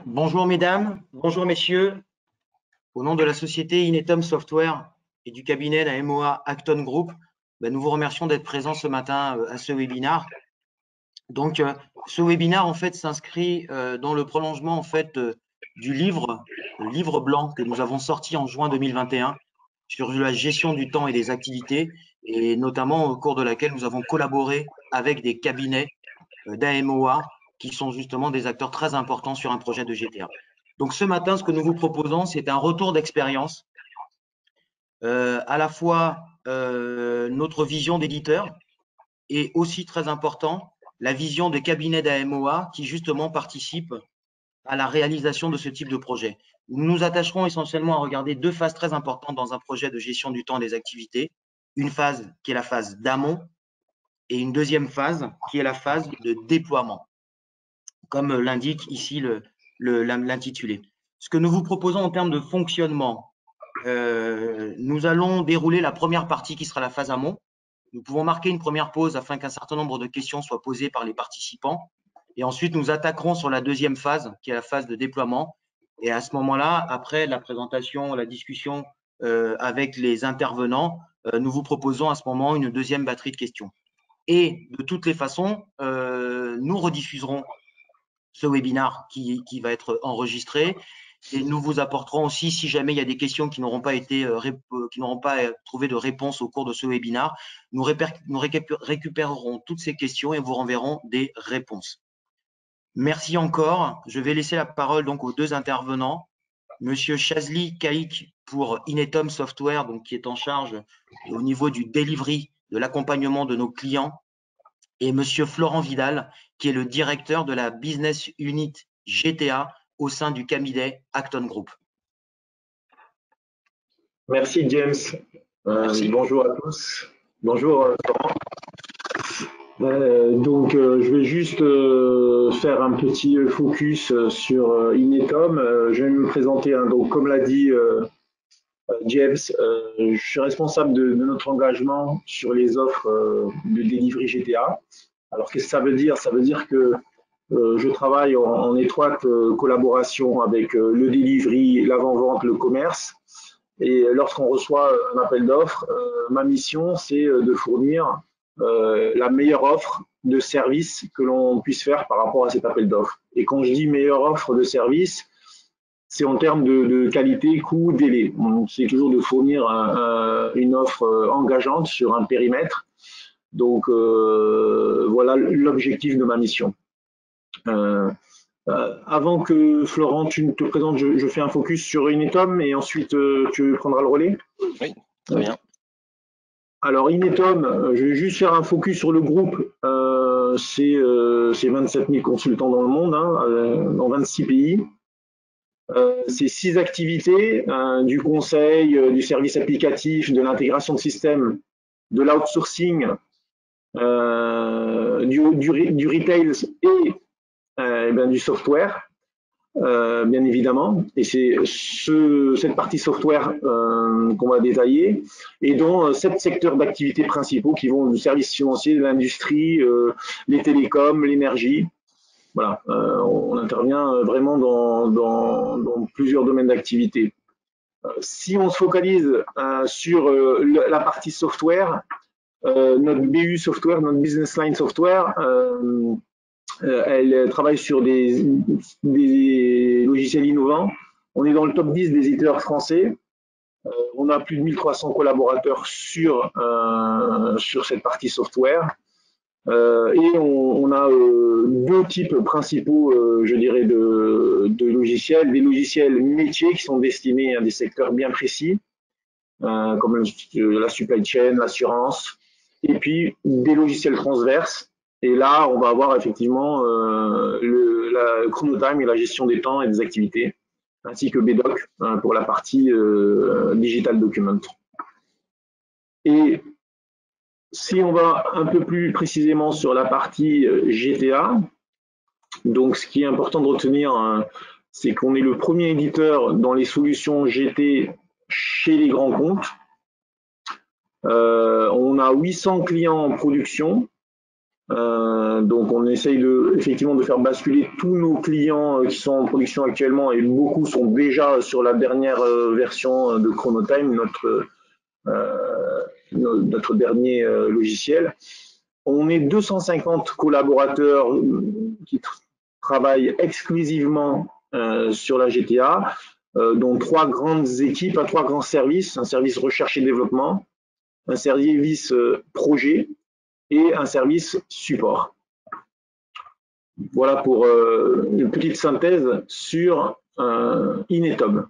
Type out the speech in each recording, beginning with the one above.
Bonjour mesdames, bonjour messieurs. Au nom de la société Inetum Software et du cabinet la MOA Acton Group, nous vous remercions d'être présents ce matin à ce webinaire. Donc, ce webinaire en fait s'inscrit dans le prolongement en fait du livre blanc que nous avons sorti en juin 2021 sur la gestion du temps et des activités, et notamment au cours de laquelle nous avons collaboré avec des cabinets d'AMOA qui sont justement des acteurs très importants sur un projet de GTA. Donc ce matin, ce que nous vous proposons, c'est un retour d'expérience, à la fois notre vision d'éditeur et aussi très important, la vision des cabinets d'AMOA qui justement participent à la réalisation de ce type de projet. Nous nous attacherons essentiellement à regarder deux phases très importantes dans un projet de gestion du temps et des activités. Une phase qui est la phase d'amont et une deuxième phase qui est la phase de déploiement, comme l'indique ici l'intitulé. Ce que nous vous proposons en termes de fonctionnement, nous allons dérouler la première partie qui sera la phase amont. Nous pouvons marquer une première pause afin qu'un certain nombre de questions soient posées par les participants. Et ensuite, nous attaquerons sur la deuxième phase, qui est la phase de déploiement. Et à ce moment-là, après la présentation, la discussion avec les intervenants, nous vous proposons à ce moment une deuxième batterie de questions. Et de toutes les façons, nous rediffuserons ce webinaire qui va être enregistré, et nous vous apporterons aussi, si jamais il y a des questions qui n'auront pas trouvé de réponse au cours de ce webinaire, nous récupérerons toutes ces questions et vous renverrons des réponses. Merci encore. Je vais laisser la parole donc aux deux intervenants. Monsieur Chazli Kaïk pour Inetum Software, donc qui est en charge au niveau du delivery, de l'accompagnement de nos clients, et Monsieur Florent Vidal, qui est le directeur de la Business Unit GTA au sein du cabinet Acton Group. Merci James. Merci. Bonjour à tous. Bonjour Florent. Je vais juste faire un petit focus sur Inetum. Je vais me présenter. Donc, comme l'a dit James, je suis responsable de notre engagement sur les offres de delivery GTA. Alors, qu'est-ce que ça veut dire? Ça veut dire que je travaille en étroite collaboration avec le delivery, l'avant-vente, le commerce. Et lorsqu'on reçoit un appel d'offres, ma mission, c'est de fournir la meilleure offre de service que l'on puisse faire par rapport à cet appel d'offres. Et quand je dis meilleure offre de service, c'est en termes de qualité, coût, délai. C'est toujours de fournir une offre engageante sur un périmètre. Donc, voilà l'objectif de ma mission. Avant que Florent, tu te présentes, je fais un focus sur Inetum et ensuite tu prendras le relais. Oui, très bien. Alors Inetum, je vais juste faire un focus sur le groupe. C'est 27 000 consultants dans le monde, dans 26 pays. C'est 6 activités, du conseil, du service applicatif, de l'intégration de systèmes, de l'outsourcing, du retail et du software, bien évidemment, et c'est cette partie software qu'on va détailler, et dont 7 secteurs d'activité principaux qui vont du service financier, de l'industrie, les télécoms, l'énergie. Voilà, on intervient vraiment dans plusieurs domaines d'activité. Si on se focalise sur la partie software, notre BU software, notre business line software, elle travaille sur des logiciels innovants. On est dans le top 10 des éditeurs français. On a plus de 1300 collaborateurs sur cette partie software. Et on a deux types principaux, je dirais, de logiciels. Des logiciels métiers qui sont destinés à des secteurs bien précis, comme la supply chain, l'assurance. Et puis des logiciels transverses. Et là, on va avoir effectivement le chronotime et la gestion des temps et des activités, ainsi que BDoc pour la partie digital document. Et si on va un peu plus précisément sur la partie GTA, donc ce qui est important de retenir, c'est qu'on est le premier éditeur dans les solutions GT chez les grands comptes. On a 800 clients en production. Donc on essaye effectivement de faire basculer tous nos clients qui sont en production actuellement, et beaucoup sont déjà sur la dernière version de Chronotime, notre dernier logiciel. On est 250 collaborateurs qui travaillent exclusivement sur la GTA, dont 3 grandes équipes, 3 grands services, un service recherche et développement, un service projet et un service support. Voilà pour une petite synthèse sur Inetom.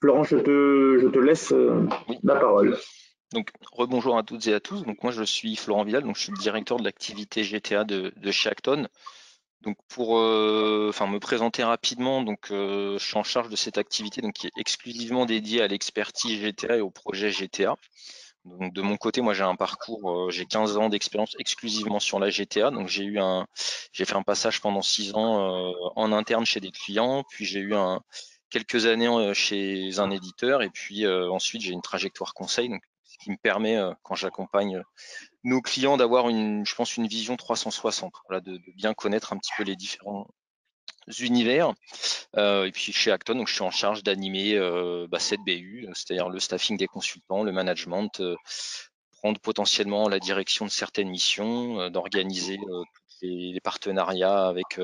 Florent, je te laisse la parole. Donc, rebonjour à toutes et à tous. Donc, moi, je suis Florent Vidal, donc je suis le directeur de l'activité GTA de chez Acton. Donc, pour me présenter rapidement, donc je suis en charge de cette activité donc qui est exclusivement dédiée à l'expertise GTA et au projet GTA. Donc, de mon côté, moi, j'ai un parcours, j'ai 15 ans d'expérience exclusivement sur la GTA. Donc, j'ai fait un passage pendant 6 ans en interne chez des clients, puis j'ai eu quelques années chez un éditeur, et puis ensuite j'ai une trajectoire conseil, donc ce qui me permet, quand j'accompagne nos clients, d'avoir je pense une vision 360, voilà, de bien connaître un petit peu les différents univers. Et puis chez Acton, donc je suis en charge d'animer cette BU, c'est-à-dire le staffing des consultants, le management, prendre potentiellement la direction de certaines missions, d'organiser les partenariats avec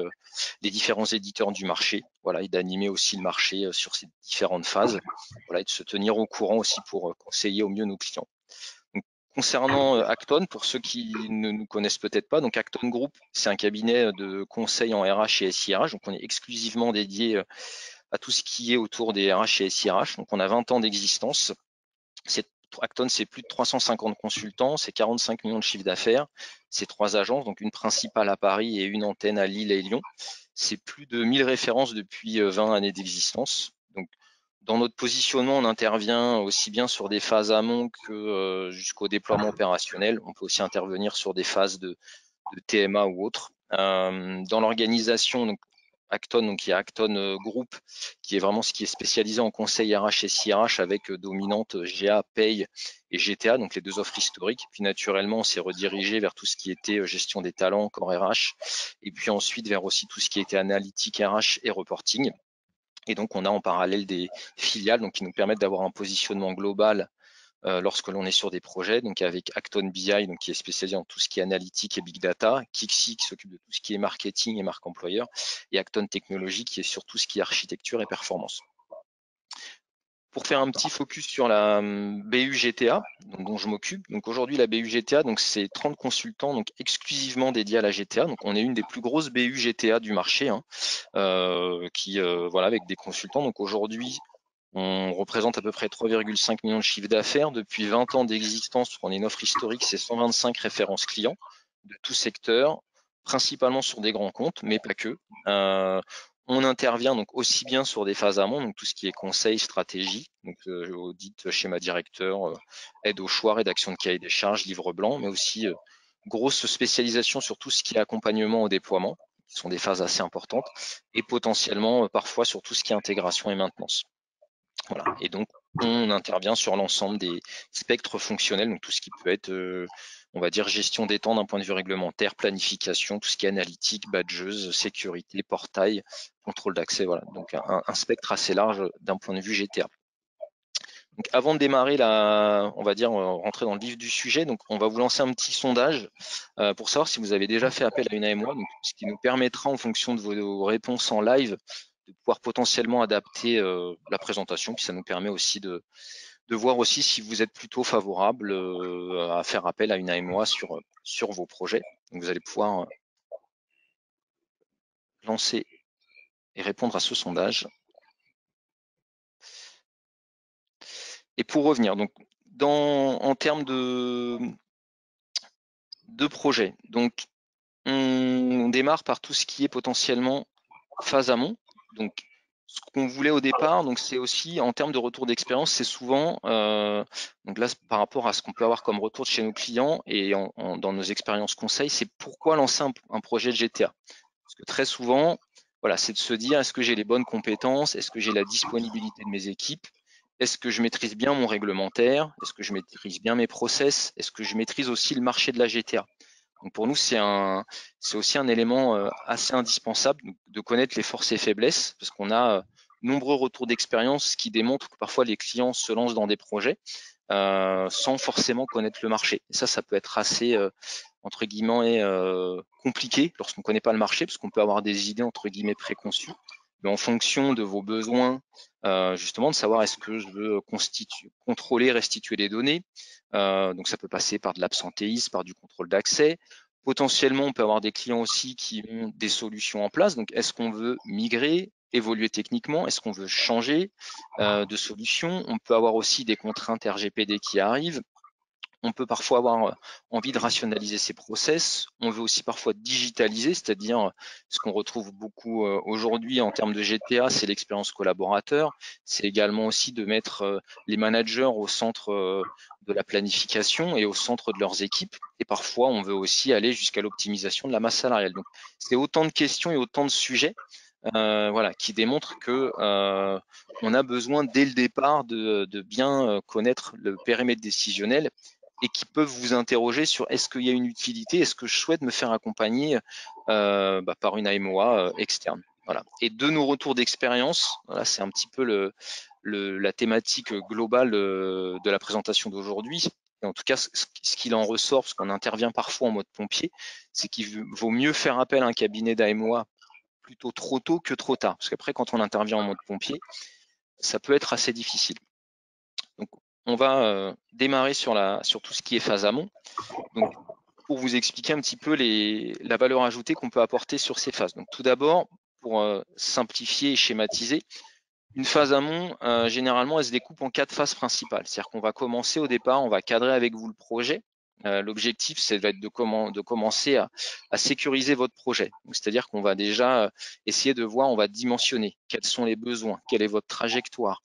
les différents éditeurs du marché, voilà, et d'animer aussi le marché sur ces différentes phases, voilà, et de se tenir au courant aussi pour conseiller au mieux nos clients. Donc, concernant Acton, pour ceux qui ne nous connaissent peut-être pas, donc Acton Group, c'est un cabinet de conseil en RH et SIRH, donc on est exclusivement dédié à tout ce qui est autour des RH et SIRH, donc on a 20 ans d'existence. Acton, c'est plus de 350 consultants, c'est 45 millions de chiffre d'affaires, c'est 3 agences, donc une principale à Paris et une antenne à Lille et Lyon. C'est plus de 1000 références depuis 20 années d'existence. Donc, dans notre positionnement, on intervient aussi bien sur des phases amont que jusqu'au déploiement opérationnel. On peut aussi intervenir sur des phases de TMA ou autres. Dans l'organisation, donc Acton, donc il y a Acton Group, qui est vraiment ce qui est spécialisé en conseil RH et SIRH avec dominante GA, Paye et GTA, donc les 2 offres historiques. Puis naturellement, on s'est redirigé vers tout ce qui était gestion des talents, corps RH, et puis ensuite vers aussi tout ce qui était analytique RH et reporting. Et donc, on a en parallèle des filiales donc, qui nous permettent d'avoir un positionnement global lorsque l'on est sur des projets, donc avec Acton BI, donc qui est spécialisé en tout ce qui est analytique et big data, Kixi qui s'occupe de tout ce qui est marketing et marque employeur, et Acton Technology qui est sur tout ce qui est architecture et performance. Pour faire un petit focus sur la BU GTA, dont je m'occupe, donc aujourd'hui la BU GTA, donc c'est 30 consultants donc exclusivement dédiés à la GTA. Donc on est une des plus grosses BU GTA du marché, hein, voilà, avec des consultants. Donc aujourd'hui, on représente à peu près 3,5 millions de chiffre d'affaires. Depuis 20 ans d'existence, on est une offre historique, c'est 125 références clients de tout secteur, principalement sur des grands comptes, mais pas que. On intervient donc aussi bien sur des phases amont, donc tout ce qui est conseil, stratégie, donc audit, schéma directeur, aide au choix, rédaction de cahier des charges, livre blanc, mais aussi grosse spécialisation sur tout ce qui est accompagnement au déploiement, qui sont des phases assez importantes, et potentiellement parfois sur tout ce qui est intégration et maintenance. Voilà. Et donc, on intervient sur l'ensemble des spectres fonctionnels, donc tout ce qui peut être, on va dire, gestion des temps d'un point de vue réglementaire, planification, tout ce qui est analytique, badgeuse, sécurité, portail, contrôle d'accès, voilà. Donc, un spectre assez large d'un point de vue GTA. Donc, avant de démarrer, on va dire, rentrer dans le vif du sujet, donc on va vous lancer un petit sondage pour savoir si vous avez déjà fait appel à une AMOA, donc, ce qui nous permettra, en fonction de vos réponses en live, de pouvoir potentiellement adapter la présentation, puis ça nous permet aussi de voir aussi si vous êtes plutôt favorable à faire appel à une AMOA sur vos projets. Donc vous allez pouvoir lancer et répondre à ce sondage. Et pour revenir, donc en termes de projet, donc on démarre par tout ce qui est potentiellement phase amont. Donc ce qu'on voulait au départ, donc c'est aussi en termes de retour d'expérience, c'est souvent, donc là par rapport à ce qu'on peut avoir comme retour de chez nos clients et dans nos expériences conseils, c'est pourquoi lancer un projet de GTA. Parce que très souvent, voilà, c'est de se dire, est-ce que j'ai les bonnes compétences, est-ce que j'ai la disponibilité de mes équipes, est-ce que je maîtrise bien mon réglementaire, est-ce que je maîtrise bien mes process, est-ce que je maîtrise aussi le marché de la GTA. Donc pour nous, c'est aussi un élément assez indispensable de connaître les forces et faiblesses, parce qu'on a nombreux retours d'expérience qui démontrent que parfois les clients se lancent dans des projets sans forcément connaître le marché. Et ça peut être assez entre guillemets compliqué lorsqu'on ne connaît pas le marché, parce qu'on peut avoir des idées entre guillemets préconçues. Mais en fonction de vos besoins, justement de savoir est-ce que je veux contrôler, restituer les données. Donc ça peut passer par de l'absentéisme, par du contrôle d'accès. Potentiellement, on peut avoir des clients aussi qui ont des solutions en place. Donc est-ce qu'on veut migrer, évoluer techniquement? Est-ce qu'on veut changer de solution? On peut avoir aussi des contraintes RGPD qui arrivent. On peut parfois avoir envie de rationaliser ses process. On veut aussi parfois digitaliser, c'est-à-dire ce qu'on retrouve beaucoup aujourd'hui en termes de GTA, c'est l'expérience collaborateur. C'est également aussi de mettre les managers au centre de la planification et au centre de leurs équipes. Et parfois, on veut aussi aller jusqu'à l'optimisation de la masse salariale. Donc, c'est autant de questions et autant de sujets voilà, qui démontrent que on a besoin dès le départ de bien connaître le périmètre décisionnel et qui peuvent vous interroger sur est-ce qu'il y a une utilité, est-ce que je souhaite me faire accompagner par une AMOA externe. Voilà. Et de nos retours d'expérience, voilà, c'est un petit peu la thématique globale de la présentation d'aujourd'hui. Et en tout cas, ce qu'il en ressort, parce qu'on intervient parfois en mode pompier, c'est qu'il vaut mieux faire appel à un cabinet d'AMOA plutôt trop tôt que trop tard. Parce qu'après, quand on intervient en mode pompier, ça peut être assez difficile. Donc, on va démarrer sur tout ce qui est phase amont. Donc, pour vous expliquer un petit peu la valeur ajoutée qu'on peut apporter sur ces phases. Donc, tout d'abord, pour simplifier et schématiser, une phase amont, généralement, elle se découpe en 4 phases principales. C'est-à-dire qu'on va commencer au départ, on va cadrer avec vous le projet. L'objectif, c'est de commencer à sécuriser votre projet. C'est-à-dire qu'on va déjà essayer de voir, on va dimensionner quels sont les besoins, quelle est votre trajectoire,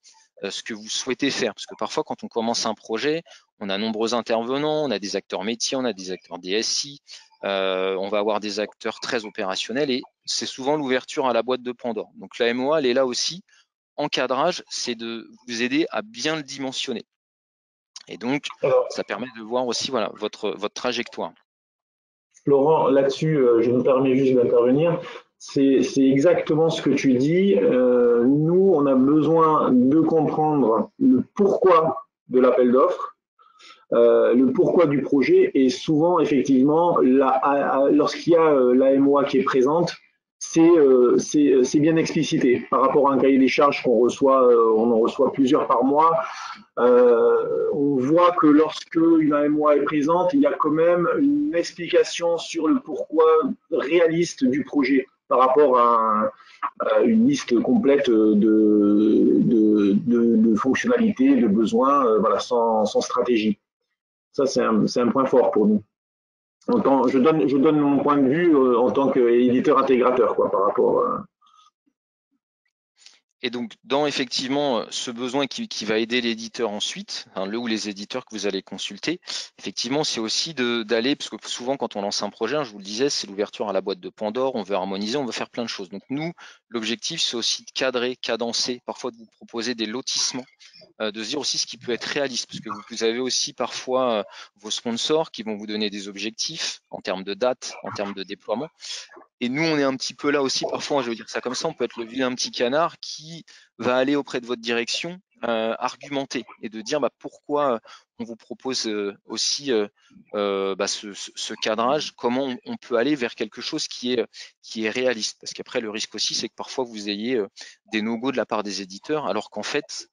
ce que vous souhaitez faire. Parce que parfois, quand on commence un projet, on a nombreux intervenants, on a des acteurs métiers, on a des acteurs DSI, on va avoir des acteurs très opérationnels et c'est souvent l'ouverture à la boîte de Pandore. Donc la MOA, elle est là aussi. En cadrage, c'est de vous aider à bien le dimensionner. Et donc, ça permet de voir aussi voilà, votre trajectoire. Laurent, là-dessus, je me permets juste d'intervenir. C'est exactement ce que tu dis. Nous, on a besoin de comprendre le pourquoi de l'appel d'offres, le pourquoi du projet, et souvent, effectivement, lorsqu'il y a la MOA qui est présente, c'est bien explicité par rapport à un cahier des charges qu'on reçoit, on en reçoit plusieurs par mois. On voit que lorsque une AMOA est présente, il y a quand même une explication sur le pourquoi réaliste du projet par rapport à une liste complète de fonctionnalités, de besoins, voilà, sans stratégie. Ça, c'est un point fort pour nous. Je donne mon point de vue en tant qu'éditeur intégrateur, quoi, par rapport à... Et donc, dans effectivement ce besoin qui va aider l'éditeur ensuite, hein, le ou les éditeurs que vous allez consulter, effectivement, c'est aussi d'aller, parce que souvent quand on lance un projet, hein, je vous le disais, c'est l'ouverture à la boîte de Pandore, on veut harmoniser, on veut faire plein de choses. Donc nous, l'objectif, c'est aussi de cadrer, cadencer, parfois de vous proposer des lotissements, de se dire aussi ce qui peut être réaliste, parce que vous avez aussi parfois vos sponsors qui vont vous donner des objectifs en termes de date, en termes de déploiement. Et nous, on est un petit peu là aussi, parfois, je veux dire ça comme ça, on peut être le vilain petit canard qui va aller auprès de votre direction argumenter et de dire pourquoi on vous propose aussi ce cadrage, comment on peut aller vers quelque chose qui est réaliste. Parce qu'après, le risque aussi, c'est que parfois vous ayez des no-go de la part des éditeurs, alors qu'en fait,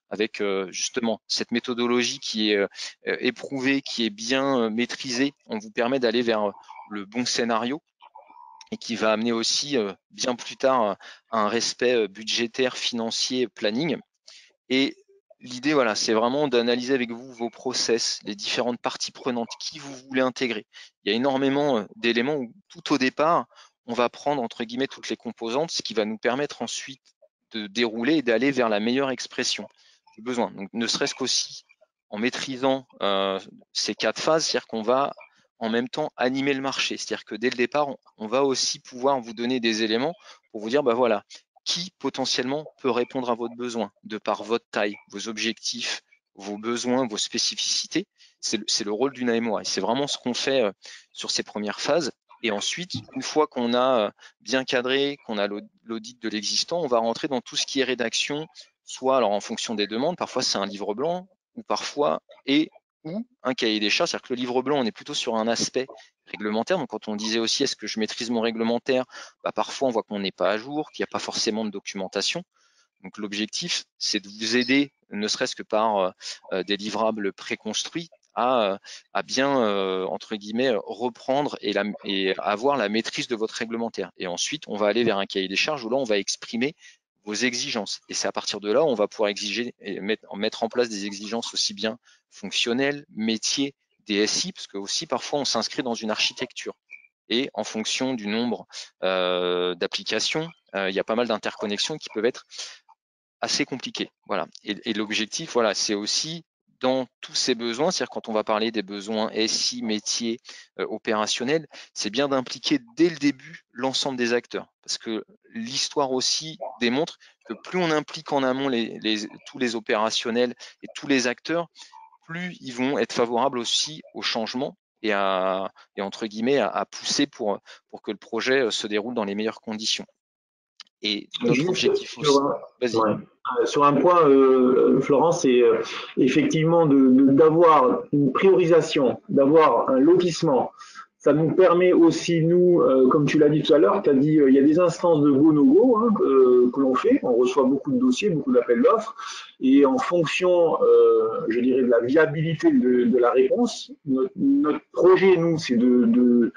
avec justement cette méthodologie qui est éprouvée, qui est bien maîtrisée, on vous permet d'aller vers le bon scénario et qui va amener aussi bien plus tard un respect budgétaire, financier, planning. Et l'idée, voilà, c'est vraiment d'analyser avec vous vos process, les différentes parties prenantes, qui vous voulez intégrer. Il y a énormément d'éléments où tout au départ, on va prendre entre guillemets toutes les composantes, ce qui va nous permettre ensuite de dérouler et d'aller vers la meilleure expression du besoin. Donc, ne serait-ce qu'aussi en maîtrisant ces 4 phases, c'est-à-dire qu'on va en même temps animer le marché. C'est-à-dire que dès le départ, on va aussi pouvoir vous donner des éléments pour vous dire, voilà, qui potentiellement peut répondre à votre besoin de par votre taille, vos objectifs, vos besoins, vos spécificités. c'est le rôle d'une AMOA. C'est vraiment ce qu'on fait sur ces premières phases. Et ensuite, une fois qu'on a bien cadré, qu'on a l'audit de l'existant, on va rentrer dans tout ce qui est rédaction, soit alors en fonction des demandes, parfois c'est un livre blanc, ou parfois ou un cahier des charges. C'est-à-dire que le livre blanc, on est plutôt sur un aspect réglementaire. Donc quand on disait aussi est-ce que je maîtrise mon réglementaire, parfois on voit qu'on n'est pas à jour, qu'il n'y a pas forcément de documentation. Donc l'objectif, c'est de vous aider, ne serait-ce que par des livrables préconstruits, à bien, entre guillemets, reprendre et avoir la maîtrise de votre réglementaire. Et ensuite, on va aller vers un cahier des charges où là, on va exprimer vos exigences. Et c'est à partir de là, on va pouvoir exiger et mettre en place des exigences aussi bien fonctionnelles, métiers, DSI, parce que aussi parfois, on s'inscrit dans une architecture. Et en fonction du nombre d'applications, il y a pas mal d'interconnexions qui peuvent être assez compliqué. Voilà. Et l'objectif, voilà, c'est aussi dans tous ces besoins, c'est-à-dire quand on va parler des besoins SI, métiers, opérationnels, c'est bien d'impliquer dès le début l'ensemble des acteurs. Parce que l'histoire aussi démontre que plus on implique en amont tous les opérationnels et tous les acteurs, plus ils vont être favorables aussi au changement et entre guillemets à pousser pour que le projet se déroule dans les meilleures conditions. Et notre objectif aussi. Sur un point, Florence, c'est effectivement d'avoir une priorisation, d'avoir un lotissement. Ça nous permet aussi, nous, comme tu l'as dit tout à l'heure, tu as dit il y a des instances de go-no-go que l'on fait. On reçoit beaucoup de dossiers, beaucoup d'appels d'offres. Et en fonction, je dirais, de la viabilité de la réponse, notre projet, nous, c'est de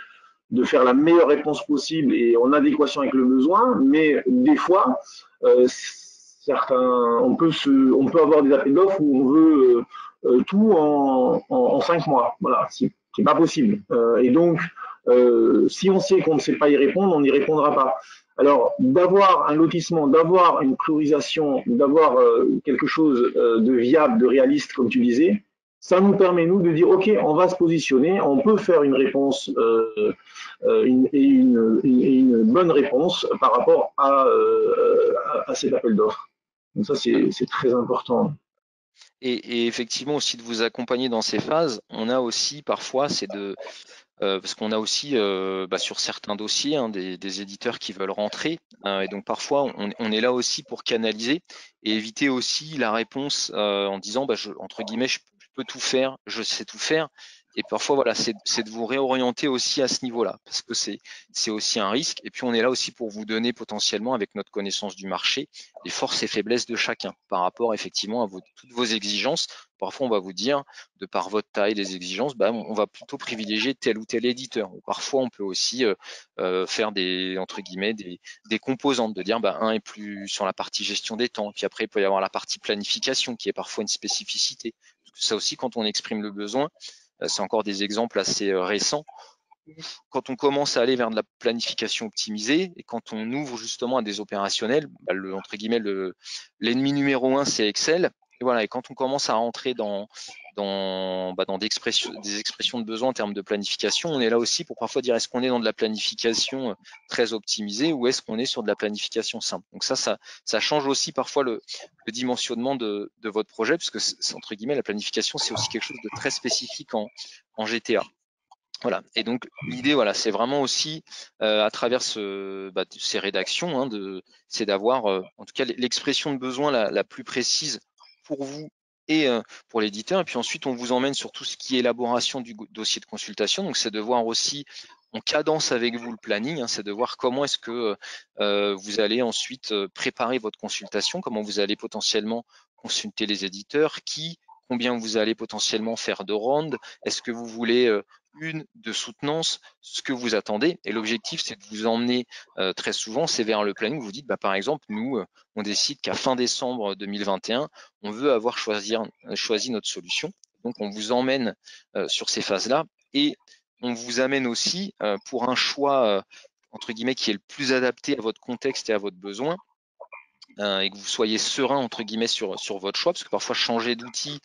faire la meilleure réponse possible et en adéquation avec le besoin, mais des fois, on peut avoir des appels d'offres où on veut tout en 5 mois. Voilà, c'est pas possible. Et donc, si on sait qu'on ne sait pas y répondre, on n'y répondra pas. Alors, d'avoir un lotissement, d'avoir une priorisation, d'avoir quelque chose de viable, de réaliste, comme tu disais, ça nous permet, nous, de dire, OK, on va se positionner, on peut faire une réponse une bonne réponse par rapport à cet appel d'offres. Donc ça, c'est très important. Et effectivement aussi de vous accompagner dans ces phases, on a aussi parfois, parce qu'on a aussi sur certains dossiers des éditeurs qui veulent rentrer, et donc parfois on est là aussi pour canaliser et éviter aussi la réponse en disant entre guillemets je peux tout faire, je sais tout faire. Et parfois, voilà, c'est de vous réorienter aussi à ce niveau-là, parce que c'est aussi un risque. Et puis, on est là aussi pour vous donner potentiellement, avec notre connaissance du marché, les forces et faiblesses de chacun par rapport effectivement à toutes vos exigences. Parfois, on va vous dire, de par votre taille, les exigences, on va plutôt privilégier tel ou tel éditeur. Parfois, on peut aussi faire entre guillemets, des composantes, de dire un est plus sur la partie gestion des temps, puis après, il peut y avoir la partie planification qui est parfois une spécificité. Parce que ça aussi, quand on exprime le besoin, c'est encore des exemples assez récents. Quand on commence à aller vers de la planification optimisée et quand on ouvre justement à des opérationnels, entre guillemets, l'ennemi numéro 1, c'est Excel. Et voilà. Et quand on commence à rentrer dans des expressions de besoin en termes de planification, on est là aussi pour parfois dire est-ce qu'on est dans de la planification très optimisée ou est-ce qu'on est sur de la planification simple. Donc ça change aussi parfois le dimensionnement de votre projet, puisque entre guillemets la planification c'est aussi quelque chose de très spécifique en GTA. Voilà. Et donc l'idée, voilà, c'est vraiment aussi à travers ces rédactions, c'est d'avoir en tout cas l'expression de besoin la plus précise pour vous et pour l'éditeur. Et puis ensuite, on vous emmène sur tout ce qui est élaboration du dossier de consultation. Donc c'est de voir aussi, on cadence avec vous le planning, c'est de voir comment est-ce que vous allez ensuite préparer votre consultation, comment vous allez potentiellement consulter les éditeurs, combien vous allez potentiellement faire de rounds, est-ce que vous voulez une de soutenance, ce que vous attendez. Et l'objectif, c'est de vous emmener très souvent, c'est vers le planning. Vous dites, par exemple, nous, on décide qu'à fin décembre 2021, on veut avoir choisi notre solution. Donc, on vous emmène sur ces phases-là et on vous amène aussi pour un choix, entre guillemets, qui est le plus adapté à votre contexte et à votre besoin. Et que vous soyez serein, entre guillemets, sur votre choix, parce que parfois, changer d'outil,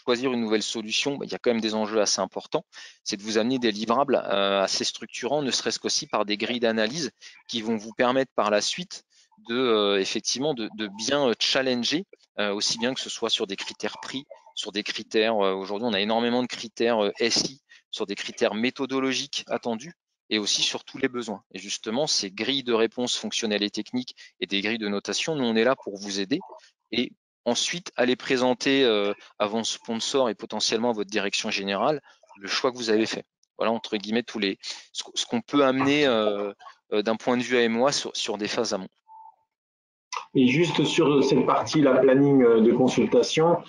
choisir une nouvelle solution, il y a quand même des enjeux assez importants. C'est de vous amener des livrables assez structurants, ne serait-ce qu'aussi par des grilles d'analyse qui vont vous permettre par la suite effectivement de bien challenger, aussi bien que ce soit sur des critères prix, sur des critères. Aujourd'hui, on a énormément de critères SI, sur des critères méthodologiques attendus et aussi sur tous les besoins. Et justement, ces grilles de réponse fonctionnelles et techniques et des grilles de notation, nous, on est là pour vous aider et ensuite aller présenter à vos sponsors et potentiellement à votre direction générale le choix que vous avez fait. Voilà, entre guillemets, ce qu'on peut amener d'un point de vue AMOA sur des phases amont. Et juste sur cette partie, la planning de consultation,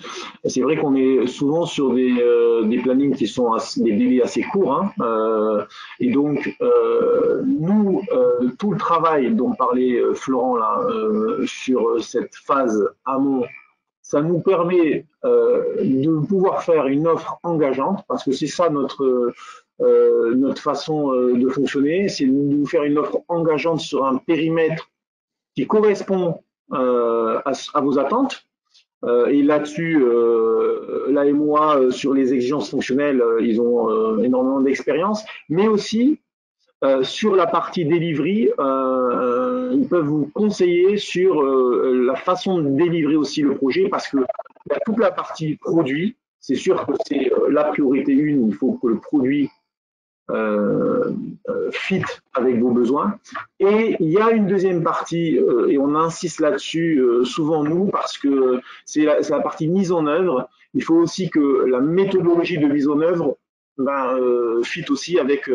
c'est vrai qu'on est souvent sur des plannings qui sont des délais assez courts. Hein, et donc, nous, tout le travail dont parlait Florent là, sur cette phase amont, ça nous permet de pouvoir faire une offre engageante, parce que c'est ça notre façon de fonctionner, c'est de nous faire une offre engageante sur un périmètre qui correspond à vos attentes. Et là-dessus, l'AMOA, sur les exigences fonctionnelles, ils ont énormément d'expérience, mais aussi sur la partie delivery, ils peuvent vous conseiller sur la façon de délivrer aussi le projet, parce que toute la partie produit, c'est sûr que c'est la priorité une, il faut que le produit fit avec vos besoins. Et il y a une deuxième partie, et on insiste là-dessus souvent nous, parce que c'est la partie mise en œuvre. Il faut aussi que la méthodologie de mise en œuvre fit aussi avec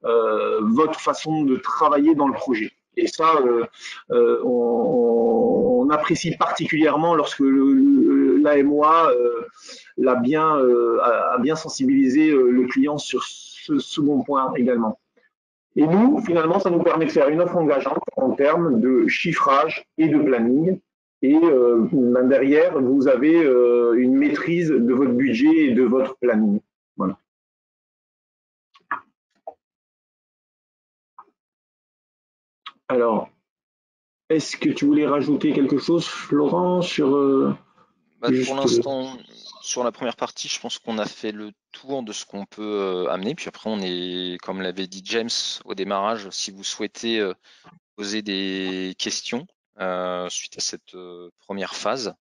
votre façon de travailler dans le projet. Et ça, on apprécie particulièrement lorsque l'AMOA a bien sensibilisé le client sur ce second point également. Et nous, finalement, ça nous permet de faire une offre engageante en termes de chiffrage et de planning. Et derrière, vous avez une maîtrise de votre budget et de votre planning. Voilà. Alors, est-ce que tu voulais rajouter quelque chose, Florent, sur pour l'instant, sur la première partie, je pense qu'on a fait le tour de ce qu'on peut amener. Puis après, on est, comme l'avait dit James au démarrage, si vous souhaitez poser des questions suite à cette première phase.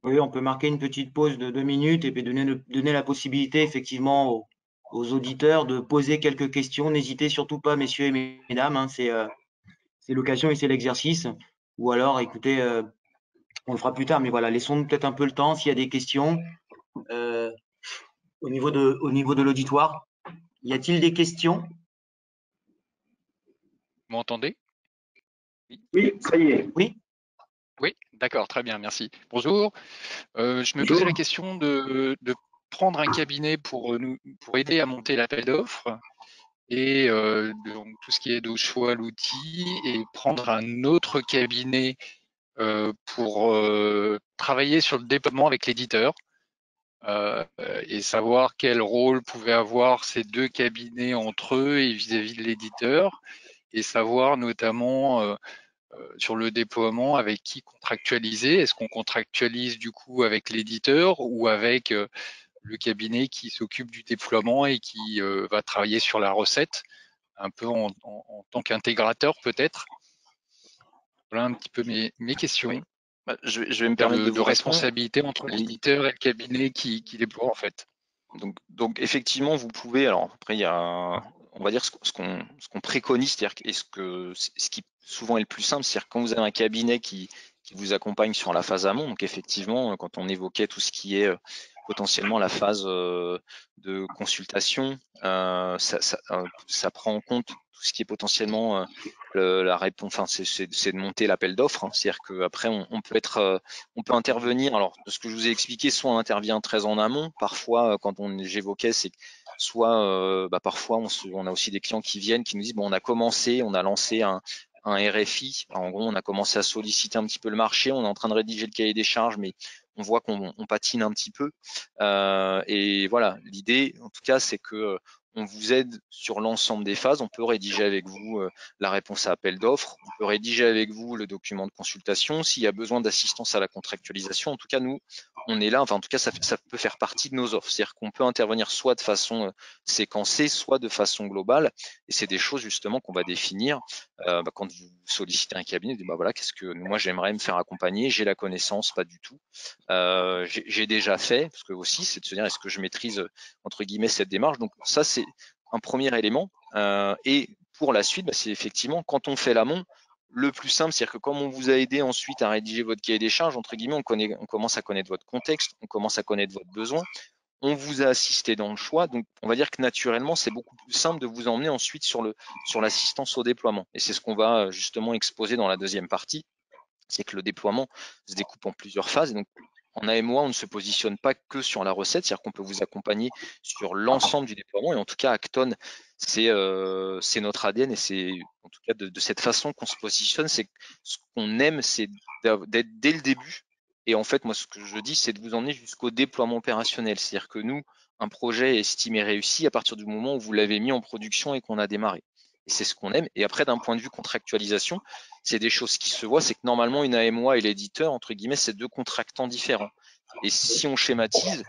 Oui, on peut marquer une petite pause de 2 minutes et puis donner la possibilité effectivement aux auditeurs de poser quelques questions. N'hésitez surtout pas, messieurs et mesdames, hein, c'est l'occasion et c'est l'exercice. Ou alors, écoutez, on le fera plus tard, mais voilà, laissons-nous peut-être un peu le temps s'il y a des questions au niveau de l'auditoire. Y a-t-il des questions? Vous m'entendez? Oui, ça y est. Oui. Oui, d'accord, très bien, merci. Bonjour. Je me posais la question de prendre un cabinet pour aider à monter l'appel d'offres et donc tout ce qui est de choix l'outil, et prendre un autre cabinet pour travailler sur le déploiement avec l'éditeur, et savoir quel rôle pouvaient avoir ces deux cabinets entre eux et vis-à-vis de l'éditeur, et savoir notamment sur le déploiement avec qui contractualiser. Est-ce qu'on contractualise du coup avec l'éditeur ou avec le cabinet qui s'occupe du déploiement et qui va travailler sur la recette, un peu en tant qu'intégrateur peut-être? Voilà un petit peu mes questions. Oui. Bah, je vais me permettre de vous responsabilité entre l'éditeur et le cabinet qui déploie en fait. Donc effectivement, vous pouvez. Alors après, il y a, on va dire ce qu'on préconise, c'est-à-dire ce qui souvent est le plus simple, c'est-à-dire quand vous avez un cabinet qui vous accompagne sur la phase amont. Donc effectivement, quand on évoquait tout ce qui est potentiellement la phase de consultation, ça prend en compte tout ce qui est potentiellement la réponse. Enfin, c'est de monter l'appel d'offres. Hein. C'est-à-dire qu'après, on peut intervenir. Alors, de ce que je vous ai expliqué, soit on intervient très en amont. Parfois, quand j'évoquais, c'est soit parfois on a aussi des clients qui viennent, qui nous disent bon, on a lancé un RFI. En gros, on a commencé à solliciter un petit peu le marché. On est en train de rédiger le cahier des charges, mais on voit qu'on patine un petit peu. Et voilà, l'idée, en tout cas, c'est que on vous aide sur l'ensemble des phases. On peut rédiger avec vous la réponse à appel d'offres. On peut rédiger avec vous le document de consultation. S'il y a besoin d'assistance à la contractualisation, en tout cas, nous, on est là. Enfin, en tout cas, ça peut faire partie de nos offres. C'est-à-dire qu'on peut intervenir soit de façon séquencée, soit de façon globale. Et c'est des choses justement qu'on va définir quand vous sollicitez un cabinet. Voilà, qu'est-ce que moi j'aimerais me faire accompagner. J'ai la connaissance, pas du tout. J'ai déjà fait, parce que aussi, c'est de se dire est-ce que je maîtrise entre guillemets cette démarche. Donc ça, c'est un premier élément. Et pour la suite, c'est effectivement quand on fait l'amont, le plus simple, c'est-à-dire que comme on vous a aidé ensuite à rédiger votre cahier des charges, entre guillemets, on commence à connaître votre contexte, on commence à connaître votre besoin, on vous a assisté dans le choix, donc on va dire que naturellement, c'est beaucoup plus simple de vous emmener ensuite sur l'assistance au déploiement. Et c'est ce qu'on va justement exposer dans la deuxième partie, c'est que le déploiement se découpe en plusieurs phases. Et donc, en AMOA, on ne se positionne pas que sur la recette, c'est-à-dire qu'on peut vous accompagner sur l'ensemble du déploiement. Et en tout cas, Acton, c'est notre ADN et c'est en tout cas de cette façon qu'on se positionne. C'est ce qu'on aime, c'est d'être dès le début. Et en fait, moi, ce que je dis, c'est de vous emmener jusqu'au déploiement opérationnel. C'est-à-dire que nous, un projet est estimé réussi à partir du moment où vous l'avez mis en production et qu'on a démarré. Et c'est ce qu'on aime. Et après, d'un point de vue contractualisation, c'est des choses qui se voient. C'est que normalement, une AMOA et l'éditeur, entre guillemets, c'est deux contractants différents. Et si on schématise,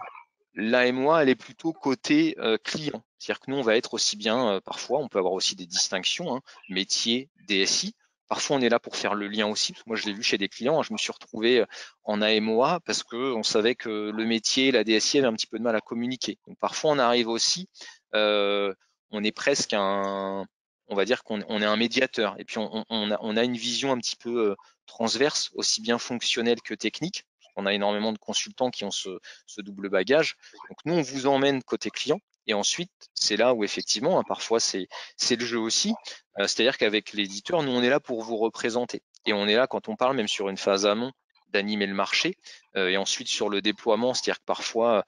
l'AMOA, elle est plutôt côté client. C'est-à-dire que nous, on va être aussi bien, parfois, on peut avoir aussi des distinctions, métier, DSI. Parfois, on est là pour faire le lien aussi. Parce que moi, je l'ai vu chez des clients. Je me suis retrouvé en AMOA parce qu'on savait que le métier, la DSI avait un petit peu de mal à communiquer. Donc, parfois, on arrive aussi, on est presque on va dire qu'on est un médiateur. Et puis, on a une vision un petit peu transverse, aussi bien fonctionnelle que technique. On a énormément de consultants qui ont ce double bagage. Donc, nous, on vous emmène côté client. Et ensuite, c'est là où effectivement, parfois, c'est le jeu aussi. C'est-à-dire qu'avec l'éditeur, nous, on est là pour vous représenter. Et on est là, quand on parle, même sur une phase amont, d'animer le marché. Et ensuite, sur le déploiement, c'est-à-dire que parfois,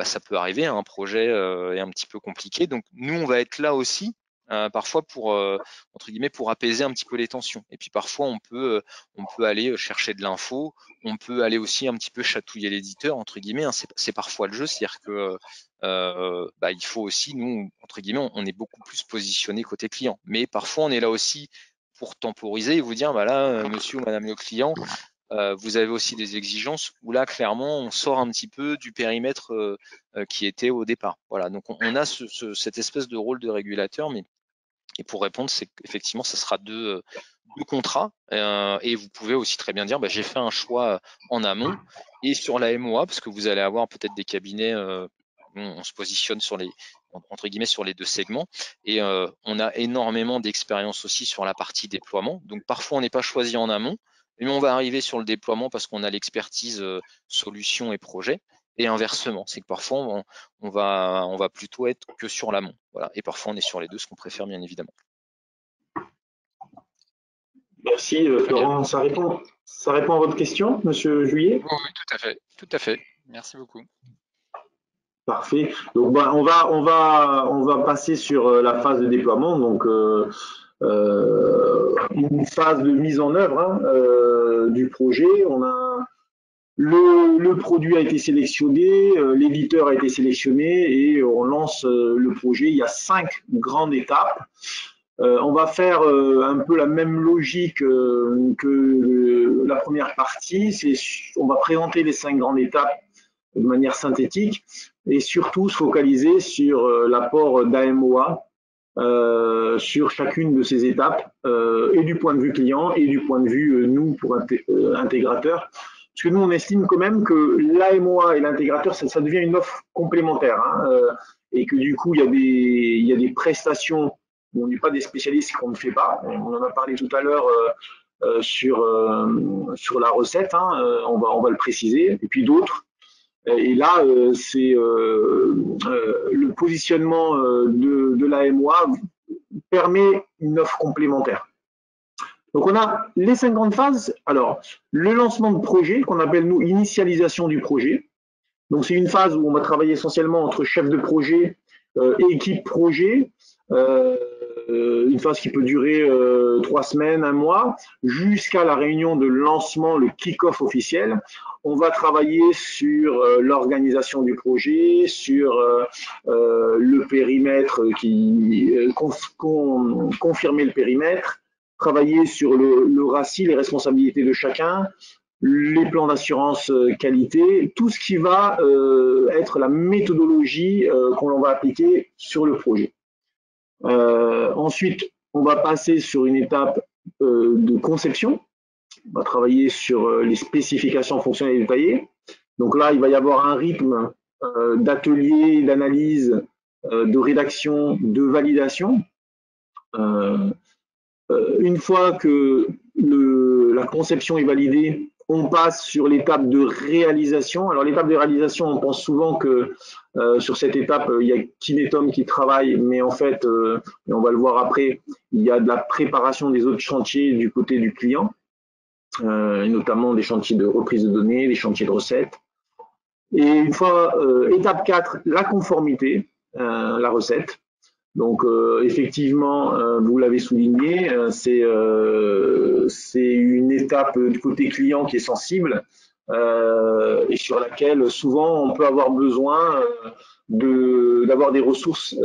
ça peut arriver, un projet est un petit peu compliqué. Donc, nous, on va être là aussi, parfois pour, entre guillemets, pour apaiser un petit peu les tensions. Et puis, parfois, on peut aller chercher de l'info, on peut aller aussi un petit peu chatouiller l'éditeur, entre guillemets. C'est parfois le jeu, c'est-à-dire que il faut aussi, nous, entre guillemets, on est beaucoup plus positionné côté client. Mais parfois, on est là aussi pour temporiser et vous dire, là, monsieur ou madame le client, vous avez aussi des exigences où là, clairement, on sort un petit peu du périmètre qui était au départ. Voilà, donc on a cette espèce de rôle de régulateur, et pour répondre, c'est qu'effectivement, ça sera deux contrats, et vous pouvez aussi très bien dire, j'ai fait un choix en amont et sur la MOA, parce que vous allez avoir peut-être des cabinets, on se positionne entre guillemets sur les deux segments, et on a énormément d'expérience aussi sur la partie déploiement. Donc parfois, on n'est pas choisi en amont, mais on va arriver sur le déploiement parce qu'on a l'expertise solution et projet. Et inversement, c'est que parfois on va plutôt être que sur l'amont. Voilà. Et parfois on est sur les deux, ce qu'on préfère bien évidemment. Merci Florent. Ça répond à votre question, Monsieur Juillet? Oui, tout à fait. Merci beaucoup. Parfait. Donc on va passer sur la phase de déploiement. Donc une phase de mise en œuvre du projet. On a le produit a été sélectionné, l'éditeur a été sélectionné et on lance le projet. Il y a 5 grandes étapes. On va faire un peu la même logique que la première partie. On va présenter les 5 grandes étapes de manière synthétique et surtout se focaliser sur l'apport d'AMOA sur chacune de ces étapes et du point de vue client et du point de vue nous pour intégrateur. Parce que nous, on estime quand même que l'AMOA et l'intégrateur, ça devient une offre complémentaire et que du coup, il y a des prestations où on n'est pas des spécialistes qu'on ne fait pas. On en a parlé tout à l'heure sur la recette, on va le préciser, et puis d'autres. Et là, c'est le positionnement de l'AMOA permet une offre complémentaire. Donc, on a les 5 grandes phases. Alors, le lancement de projet, qu'on appelle, nous, initialisation du projet. Donc, c'est une phase où on va travailler essentiellement entre chef de projet et équipe projet une phase qui peut durer 3 semaines, 1 mois, jusqu'à la réunion de lancement, le kick-off officiel. On va travailler sur l'organisation du projet, sur le périmètre, confirmer le périmètre, travailler sur le RACI, les responsabilités de chacun, les plans d'assurance qualité, tout ce qui va être la méthodologie qu'on va appliquer sur le projet. Ensuite, on va passer sur une étape de conception. On va travailler sur les spécifications fonctionnelles détaillées. Donc là, il va y avoir un rythme d'atelier, d'analyse, de rédaction, de validation. Une fois que la conception est validée, on passe sur l'étape de réalisation. Alors l'étape de réalisation, on pense souvent que sur cette étape, il y a Kinetum qui travaille, mais en fait, et on va le voir après, il y a de la préparation des autres chantiers du côté du client, notamment des chantiers de reprise de données, des chantiers de recettes. Et une fois, étape 4, la conformité, la recette. Donc effectivement, vous l'avez souligné, c'est une étape du côté client qui est sensible et sur laquelle souvent on peut avoir besoin d'avoir des ressources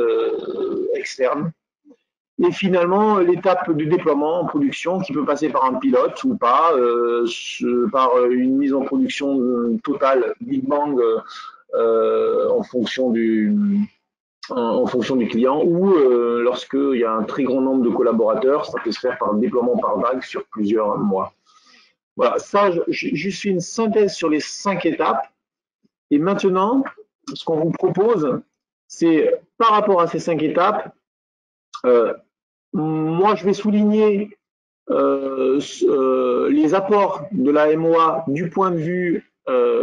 externes. Et finalement, l'étape du déploiement en production qui peut passer par un pilote ou pas, par une mise en production totale, Big Bang, en fonction du client ou lorsqu'il y a un très grand nombre de collaborateurs, ça peut se faire par déploiement par vague sur plusieurs mois. Voilà, ça, je suis une synthèse sur les 5 étapes. Et maintenant, ce qu'on vous propose, c'est par rapport à ces 5 étapes, moi, je vais souligner les apports de la MOA du point de vue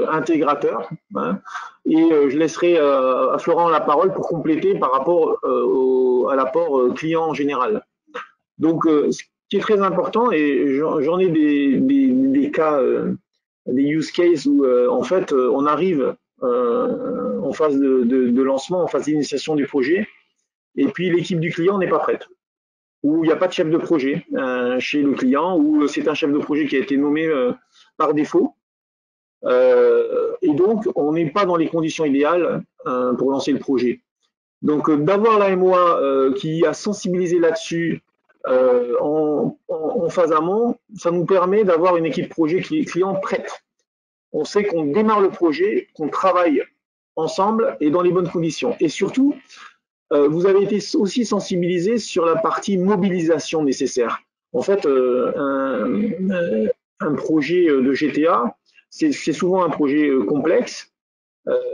intégrateur, hein, et je laisserai à Florent la parole pour compléter par rapport à l'apport client en général. Donc, ce qui est très important, et j'en ai des cas, des use cases où en fait on arrive en phase de lancement, en phase d'initiation du projet, et puis l'équipe du client n'est pas prête, ou il n'y a pas de chef de projet chez le client, ou c'est un chef de projet qui a été nommé par défaut. Et donc, on n'est pas dans les conditions idéales pour lancer le projet. Donc, d'avoir la MOA qui a sensibilisé là-dessus en phase amont, ça nous permet d'avoir une équipe projet client prête. On sait qu'on démarre le projet, qu'on travaille ensemble et dans les bonnes conditions. Et surtout, vous avez été aussi sensibilisé sur la partie mobilisation nécessaire. En fait, un projet de GTA, c'est souvent un projet complexe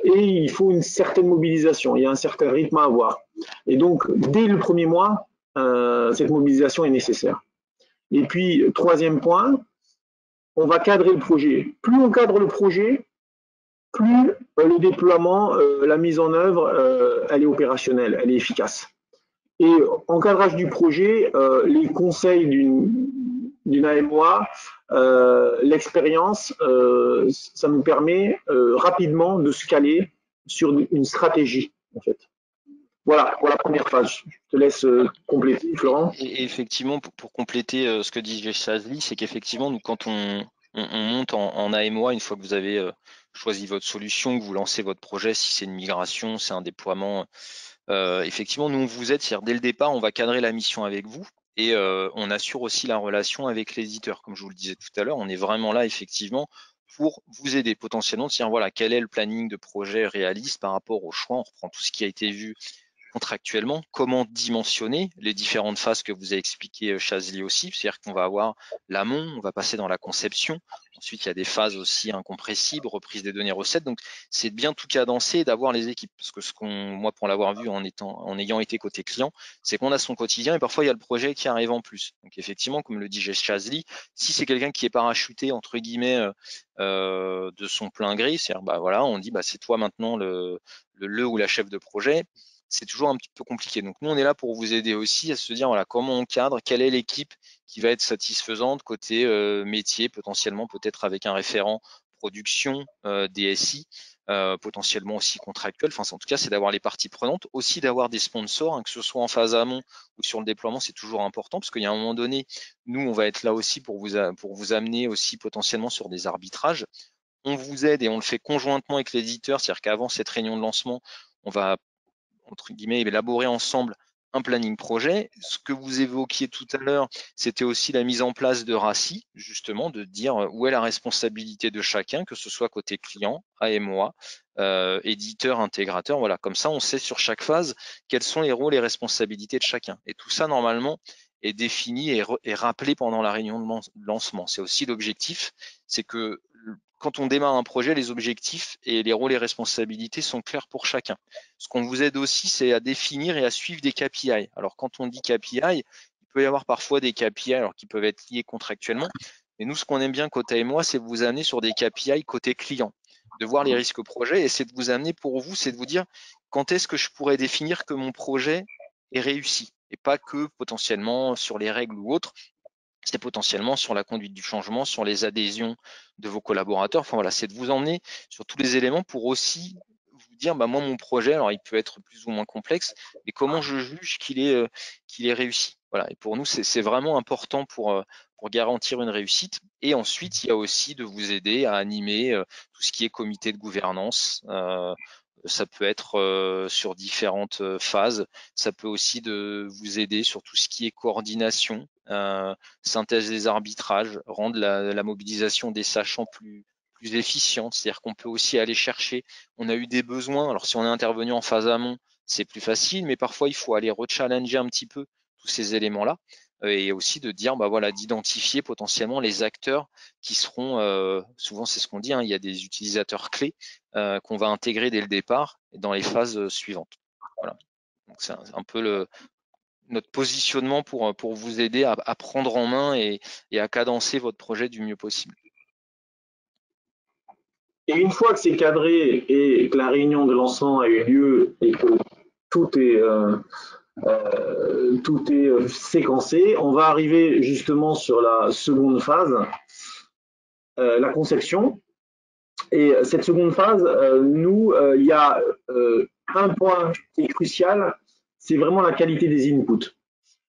et il faut une certaine mobilisation, il y a un certain rythme à avoir. Et donc, dès le premier mois, cette mobilisation est nécessaire. Et puis, troisième point, on va cadrer le projet. Plus on cadre le projet, plus le déploiement, la mise en œuvre, elle est opérationnelle, elle est efficace. Et en cadrage du projet, les conseils d'une AMOA, l'expérience, ça nous permet rapidement de se caler sur une stratégie, en fait. Voilà, pour la première phase. Je te laisse compléter, Florent. Et effectivement, pour compléter ce que dit Chazli, c'est qu'effectivement, nous, quand on monte en AMOA, une fois que vous avez choisi votre solution, que vous lancez votre projet, si c'est une migration, c'est un déploiement, effectivement, nous, on vous aide, c'est-à-dire dès le départ, on va cadrer la mission avec vous et on assure aussi la relation avec l'éditeur. Comme je vous le disais tout à l'heure, on est vraiment là, effectivement, pour vous aider potentiellement, de dire, voilà, quel est le planning de projet réaliste par rapport au choix. On reprend tout ce qui a été vu contractuellement, comment dimensionner les différentes phases que vous avez expliquées, Chazli aussi, c'est-à-dire qu'on va avoir l'amont, on va passer dans la conception, ensuite il y a des phases aussi incompressibles, reprise des données recettes, donc c'est de bien tout cadencer et d'avoir les équipes, parce que moi pour l'avoir vu en ayant été côté client, c'est qu'on a son quotidien et parfois il y a le projet qui arrive en plus. Donc effectivement, comme le dit Chazli, si c'est quelqu'un qui est parachuté entre guillemets de son plein gré, c'est-à-dire bah voilà, on dit bah c'est toi maintenant le ou la chef de projet, c'est toujours un petit peu compliqué. Donc nous, on est là pour vous aider aussi à se dire voilà comment on cadre, quelle est l'équipe qui va être satisfaisante côté métier, potentiellement peut-être avec un référent production, DSI, potentiellement aussi contractuel. Enfin, en tout cas, c'est d'avoir les parties prenantes, aussi d'avoir des sponsors, hein, que ce soit en phase amont ou sur le déploiement, c'est toujours important parce qu'il y a un moment donné, nous, on va être là aussi pour vous amener aussi potentiellement sur des arbitrages. On vous aide et on le fait conjointement avec l'éditeur, c'est-à-dire qu'avant cette réunion de lancement, on va entre guillemets élaborer ensemble un planning projet. Ce que vous évoquiez tout à l'heure, c'était aussi la mise en place de RACI, justement, de dire où est la responsabilité de chacun, que ce soit côté client, AMOA, éditeur, intégrateur. Voilà, comme ça, on sait sur chaque phase quels sont les rôles et responsabilités de chacun. Et tout ça, normalement, est défini et rappelé pendant la réunion de lancement. C'est aussi l'objectif, c'est que quand on démarre un projet, les objectifs et les rôles et responsabilités sont clairs pour chacun. Ce qu'on vous aide aussi, c'est à définir et à suivre des KPI. Alors, quand on dit KPI, il peut y avoir parfois des KPI alors, qui peuvent être liés contractuellement. Mais nous, ce qu'on aime bien côté et moi, c'est de vous amener sur des KPI côté client, de voir les risques projet et c'est de vous amener pour vous, c'est de vous dire quand est-ce que je pourrais définir que mon projet est réussi et pas que potentiellement sur les règles ou autres. C'est potentiellement sur la conduite du changement, sur les adhésions de vos collaborateurs. Enfin voilà, c'est de vous emmener sur tous les éléments pour aussi vous dire, bah moi mon projet, alors il peut être plus ou moins complexe, mais comment je juge qu'il est réussi. Voilà. Et pour nous, c'est vraiment important pour garantir une réussite. Et ensuite, il y a aussi de vous aider à animer tout ce qui est comité de gouvernance. Ça peut être sur différentes phases. Ça peut aussi de vous aider sur tout ce qui est coordination, synthèse des arbitrages, rendre la mobilisation des sachants plus efficiente. C'est-à-dire qu'on peut aussi aller chercher, on a eu des besoins. Alors si on est intervenu en phase amont, c'est plus facile, mais parfois il faut aller rechallenger un petit peu tous ces éléments-là et aussi de dire, bah voilà, d'identifier potentiellement les acteurs qui seront, souvent c'est ce qu'on dit, hein, il y a des utilisateurs clés qu'on va intégrer dès le départ et dans les phases suivantes. Voilà. Donc c'est un peu notre positionnement pour vous aider à prendre en main et à cadencer votre projet du mieux possible. Et une fois que c'est cadré et que la réunion de lancement a eu lieu et que tout est séquencé, on va arriver justement sur la seconde phase, la conception. Et cette seconde phase, il y a un point qui est crucial, c'est vraiment la qualité des inputs.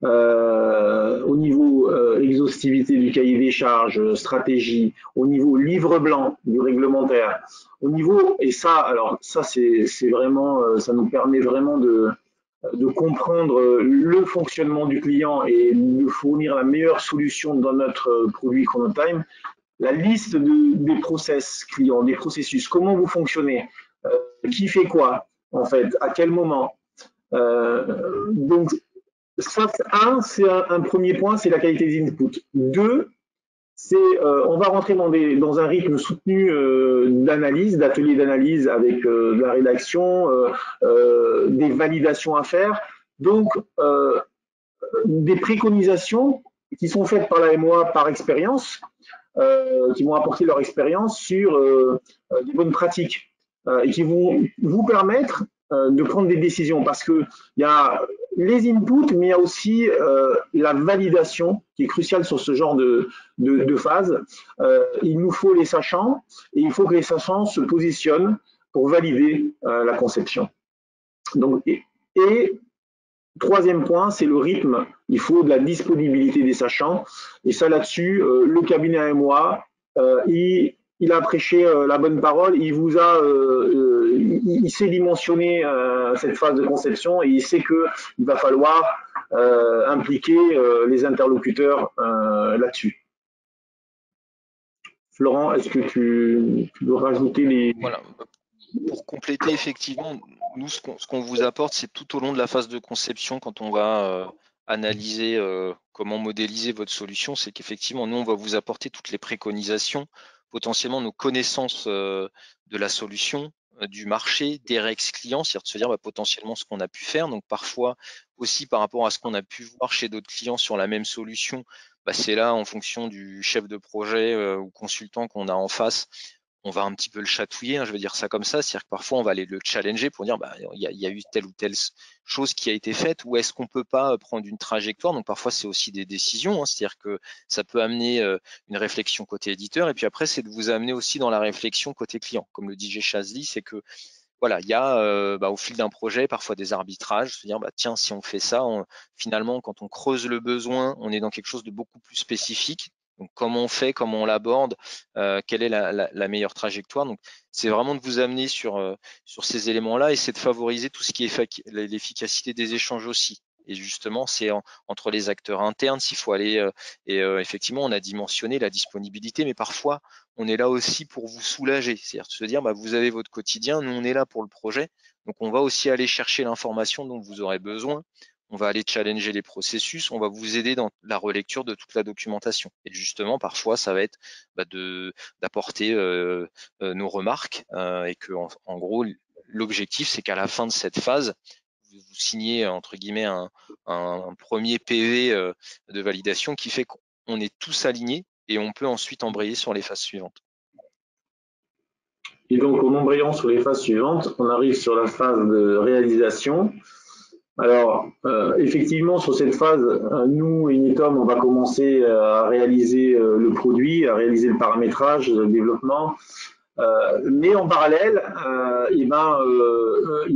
Au niveau exhaustivité du cahier des charges, stratégie, au niveau livre blanc du réglementaire, au niveau, et ça, alors ça c'est vraiment, ça nous permet vraiment de comprendre le fonctionnement du client et de fournir la meilleure solution dans notre produit Chronotime, la liste des process clients, des processus, comment vous fonctionnez, qui fait quoi en fait, à quel moment. Donc ça, c'est un premier point, c'est la qualité des inputs. Deux, c'est on va rentrer dans un rythme soutenu d'analyse, d'atelier d'analyse avec de la rédaction, des validations à faire. Donc, des préconisations qui sont faites par la MOA par expérience, qui vont apporter leur expérience sur des bonnes pratiques et qui vont vous permettre de prendre des décisions parce que il y a les inputs, mais il y a aussi la validation qui est cruciale sur ce genre de phase. Il nous faut les sachants et il faut que les sachants se positionnent pour valider la conception. Donc, et troisième point, c'est le rythme. Il faut de la disponibilité des sachants. Et ça, là-dessus, le cabinet AMOA, il a prêché la bonne parole. Il sait dimensionner cette phase de conception et il sait qu'il va falloir impliquer les interlocuteurs là-dessus. Florent, est-ce que tu veux rajouter les… Voilà. Pour compléter, effectivement, nous, ce qu'on vous apporte, c'est tout au long de la phase de conception, quand on va analyser comment modéliser votre solution, c'est qu'effectivement, nous, on va vous apporter toutes les préconisations, potentiellement nos connaissances de la solution, du marché, des règles clients, c'est-à-dire de se dire potentiellement ce qu'on a pu faire. Donc parfois aussi par rapport à ce qu'on a pu voir chez d'autres clients sur la même solution, c'est là en fonction du chef de projet ou consultant qu'on a en face. on va un petit peu le chatouiller, hein, je veux dire ça comme ça, c'est-à-dire que parfois on va aller le challenger pour dire il y a eu telle ou telle chose qui a été faite, ou est-ce qu'on peut pas prendre une trajectoire. Donc parfois c'est aussi des décisions, hein, c'est-à-dire que ça peut amener une réflexion côté éditeur, et puis après c'est de vous amener aussi dans la réflexion côté client. Comme le DJ Chazli, c'est que voilà, il y a au fil d'un projet parfois des arbitrages, se dire tiens, si on fait ça, finalement quand on creuse le besoin, on est dans quelque chose de beaucoup plus spécifique. Donc comment on fait, comment on l'aborde, quelle est la meilleure trajectoire. Donc c'est vraiment de vous amener sur ces éléments-là, et c'est de favoriser tout ce qui est l'efficacité des échanges aussi. Et justement, c'est entre les acteurs internes, s'il faut aller, effectivement, on a dimensionné la disponibilité, mais parfois, on est là aussi pour vous soulager. C'est-à-dire se dire, vous avez votre quotidien, nous, on est là pour le projet. Donc, on va aussi aller chercher l'information dont vous aurez besoin. On va aller challenger les processus. On va vous aider dans la relecture de toute la documentation. Et justement, parfois, ça va être d'apporter nos remarques et que, en gros, l'objectif, c'est qu'à la fin de cette phase, vous signez entre guillemets un premier PV de validation qui fait qu'on est tous alignés et on peut ensuite embrayer sur les phases suivantes. Et donc, en embrayant sur les phases suivantes, on arrive sur la phase de réalisation. Alors, effectivement, sur cette phase, nous, Inetom, on va commencer à réaliser le produit, à réaliser le paramétrage, le développement. Mais en parallèle, il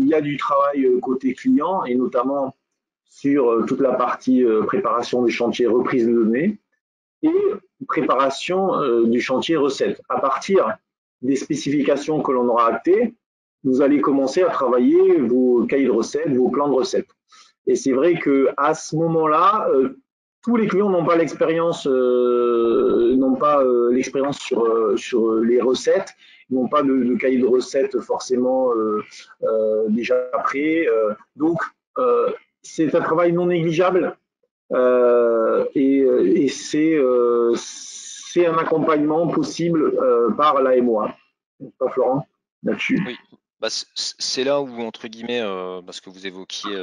y a du travail côté client, et notamment sur toute la partie préparation du chantier reprise de données et préparation du chantier recette. À partir des spécifications que l'on aura actées, vous allez commencer à travailler vos cahiers de recettes, vos plans de recettes. Et c'est vrai qu'à ce moment-là, tous les clients n'ont pas l'expérience, sur les recettes, n'ont pas de cahier de recettes forcément déjà prêt. Donc, c'est un travail non négligeable et c'est un accompagnement possible par la MOA. Pas Florent, là-dessus. Oui, c'est là où, entre guillemets, parce que vous évoquiez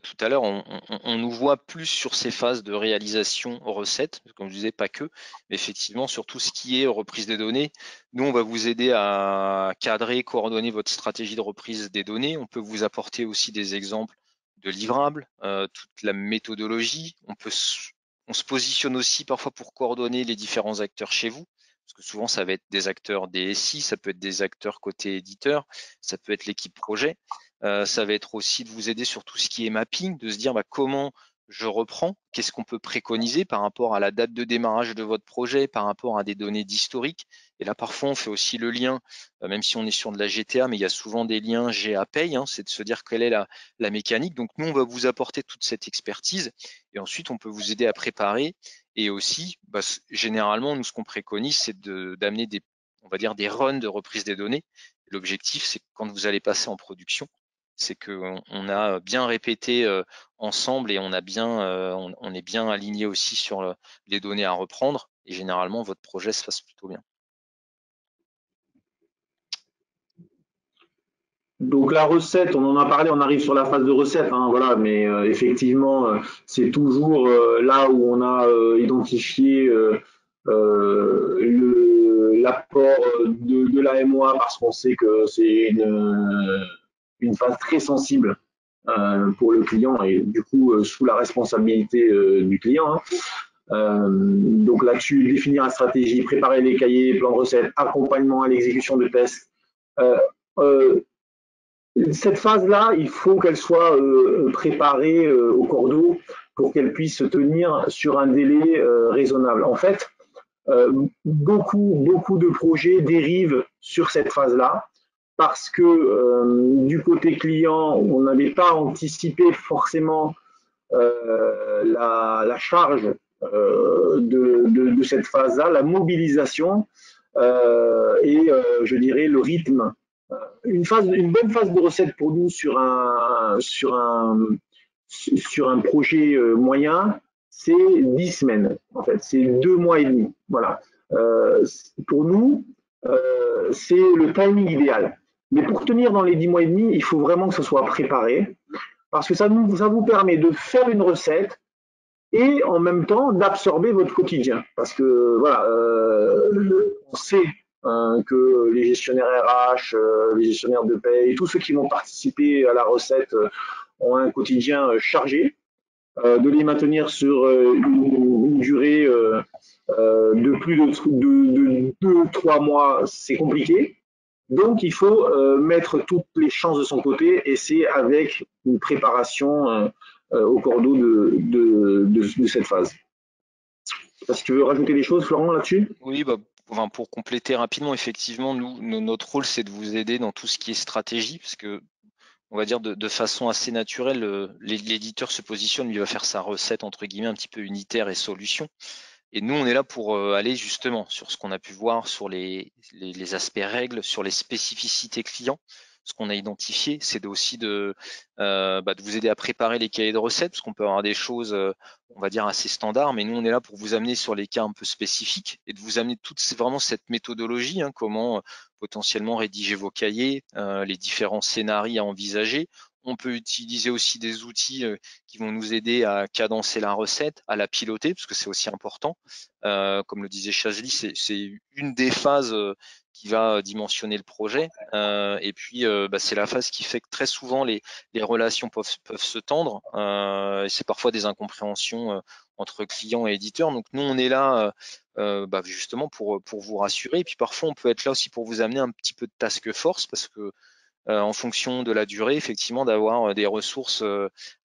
tout à l'heure, on nous voit plus sur ces phases de réalisation recettes, comme je disais, pas que, mais effectivement sur tout ce qui est reprise des données. Nous, on va vous aider à cadrer, coordonner votre stratégie de reprise des données. On peut vous apporter aussi des exemples de livrables, toute la méthodologie. On se positionne aussi parfois pour coordonner les différents acteurs chez vous, parce que souvent ça va être des acteurs DSI, ça peut être des acteurs côté éditeur, ça peut être l'équipe projet. Ça va être aussi de vous aider sur tout ce qui est mapping, de se dire comment je reprends, qu'est-ce qu'on peut préconiser par rapport à la date de démarrage de votre projet, par rapport à des données d'historique. Et là, parfois, on fait aussi le lien, même si on est sur de la GTA, mais il y a souvent des liens GA-Pay, hein, c'est de se dire quelle est la mécanique. Donc, nous, on va vous apporter toute cette expertise et ensuite, on peut vous aider à préparer. Et aussi, généralement, nous, ce qu'on préconise, c'est d'amener on va dire des runs de reprise des données. L'objectif, c'est que quand vous allez passer en production, c'est qu'on a bien répété ensemble et on est bien aligné aussi sur les données à reprendre, et généralement votre projet se passe plutôt bien. Donc la recette, on en a parlé, on arrive sur la phase de recette, hein, voilà, mais effectivement, c'est toujours là où on a identifié l'apport de la MOA, parce qu'on sait que c'est une phase très sensible pour le client et du coup sous la responsabilité du client. Hein. Donc là-dessus, définir la stratégie, préparer les cahiers, plan de recettes, accompagnement à l'exécution de tests. Cette phase-là, il faut qu'elle soit préparée au cordeau pour qu'elle puisse se tenir sur un délai raisonnable. En fait, beaucoup de projets dérivent sur cette phase-là parce que du côté client, on n'avait pas anticipé forcément la charge de cette phase-là, la mobilisation et je dirais le rythme. Une bonne phase de recette pour nous sur un projet moyen, c'est 10 semaines. En fait, c'est 2 mois et demi. Voilà. Pour nous, c'est le timing idéal. Mais pour tenir dans les 10 mois et demi, il faut vraiment que ce soit préparé, parce que ça vous permet de faire une recette et en même temps d'absorber votre quotidien. Parce que voilà, on sait que les gestionnaires RH, les gestionnaires de paye, tous ceux qui vont participer à la recette ont un quotidien chargé. De les maintenir sur une durée de plus de 2-3 mois, c'est compliqué. Donc, il faut mettre toutes les chances de son côté et c'est avec une préparation au cordeau de cette phase. Est-ce que tu veux rajouter des choses, Florent, là-dessus? Oui, enfin, pour compléter rapidement, effectivement, notre rôle, c'est de vous aider dans tout ce qui est stratégie, parce que on va dire de façon assez naturelle, l'éditeur se positionne, lui va faire sa recette entre guillemets un petit peu unitaire et solution. Et nous, on est là pour aller justement sur ce qu'on a pu voir, sur les aspects règles, sur les spécificités clients. Ce qu'on a identifié, c'est aussi de vous aider à préparer les cahiers de recettes, parce qu'on peut avoir des choses, on va dire, assez standards, mais nous, on est là pour vous amener sur les cas un peu spécifiques et de vous amener vraiment cette méthodologie, comment potentiellement rédiger vos cahiers, les différents scénarios à envisager. On peut utiliser aussi des outils qui vont nous aider à cadencer la recette, à la piloter, parce que c'est aussi important. Comme le disait Chazli, c'est une des phases qui va dimensionner le projet. Et puis, c'est la phase qui fait que très souvent, les relations peuvent se tendre. Et c'est parfois des incompréhensions entre clients et éditeurs. Donc, nous, on est là justement pour vous rassurer. Et puis, parfois, on peut être là aussi pour vous amener un petit peu de task force, parce que en fonction de la durée, effectivement, d'avoir des ressources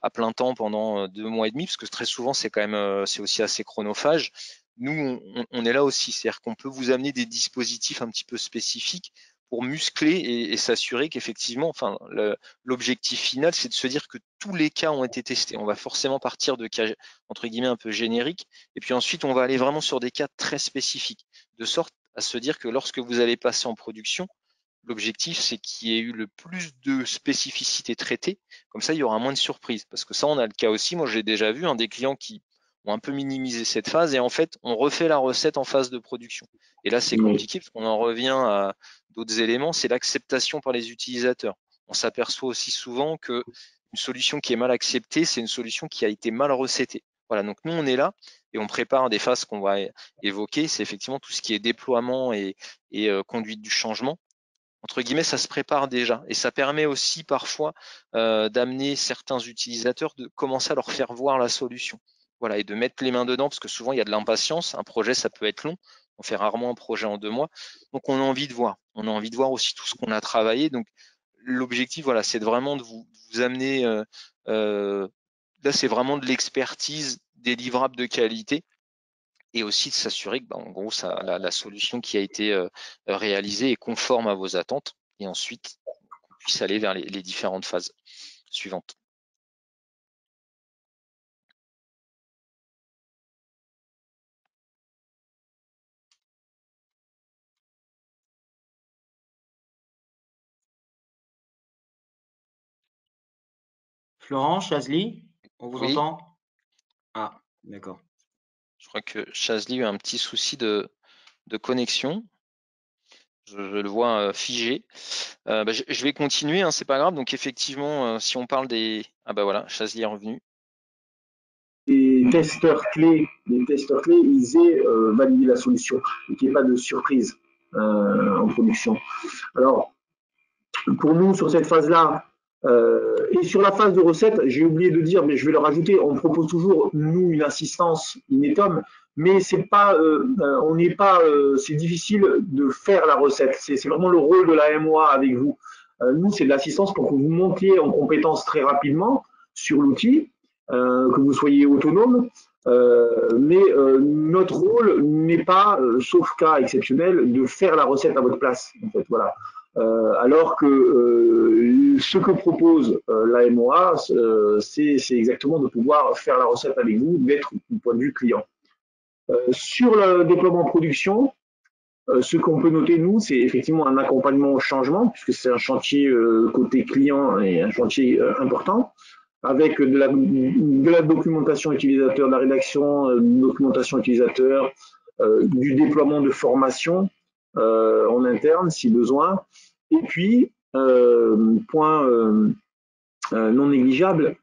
à plein temps pendant 2 mois et demi, parce que très souvent, c'est quand même, c'est aussi assez chronophage. Nous, on est là aussi, c'est-à-dire qu'on peut vous amener des dispositifs un petit peu spécifiques pour muscler et s'assurer qu'effectivement, enfin, l'objectif final, c'est de se dire que tous les cas ont été testés. On va forcément partir de cas, entre guillemets, un peu génériques, et puis ensuite, on va aller vraiment sur des cas très spécifiques, de sorte à se dire que lorsque vous allez passer en production, l'objectif, c'est qu'il y ait eu le plus de spécificités traitées. Comme ça, il y aura moins de surprises. Parce que ça, on a le cas aussi. Moi, j'ai déjà vu des clients qui ont un peu minimisé cette phase et en fait, on refait la recette en phase de production. Et là, c'est compliqué parce qu'on en revient à d'autres éléments. C'est l'acceptation par les utilisateurs. On s'aperçoit aussi souvent que une solution qui est mal acceptée, c'est une solution qui a été mal recetée. Voilà, donc nous, on est là et on prépare des phases qu'on va évoquer. C'est effectivement tout ce qui est déploiement et conduite du changement. Entre guillemets, ça se prépare déjà et ça permet aussi parfois d'amener certains utilisateurs de commencer à leur faire voir la solution. Voilà, et de mettre les mains dedans parce que souvent il y a de l'impatience. Un projet, ça peut être long. On fait rarement un projet en 2 mois. Donc on a envie de voir. On a envie de voir aussi tout ce qu'on a travaillé. Donc l'objectif, voilà, c'est vraiment de vous amener. Là, c'est vraiment de l'expertise, des livrables de qualité et aussi de s'assurer que, en gros, la solution qui a été réalisée est conforme à vos attentes et ensuite qu'on puisse aller vers les différentes phases suivantes. Florent, Chazli, on vous Oui. entend? Ah, d'accord. Je crois que Chazli a un petit souci de connexion. Je le vois figé. Je vais continuer, c'est pas grave. Donc effectivement, si on parle des… Ah bah voilà, Chazli est revenu. Les testeurs clés, ils aient validé la solution et qu'il n'y ait pas de surprise en production. Alors, pour nous, sur cette phase-là, et sur la phase de recette, j'ai oublié de dire, mais je vais le rajouter, on propose toujours, nous, une assistance Inetom, mais c'est pas, on n'est pas, c'est difficile de faire la recette. C'est vraiment le rôle de la MOA avec vous. Nous, c'est de l'assistance pour que vous montiez en compétence très rapidement sur l'outil, que vous soyez autonome. Mais notre rôle n'est pas, sauf cas exceptionnel, de faire la recette à votre place. En fait, voilà. Alors que ce que propose la MOA, c'est exactement de pouvoir faire la recette avec vous, d'être du point de vue client. Sur le déploiement production, ce qu'on peut noter, nous, c'est effectivement un accompagnement au changement, puisque c'est un chantier côté client et un chantier important, avec de la documentation utilisateur, de la rédaction de documentation utilisateur, du déploiement de formation en interne si besoin. Et puis, point non négligeable,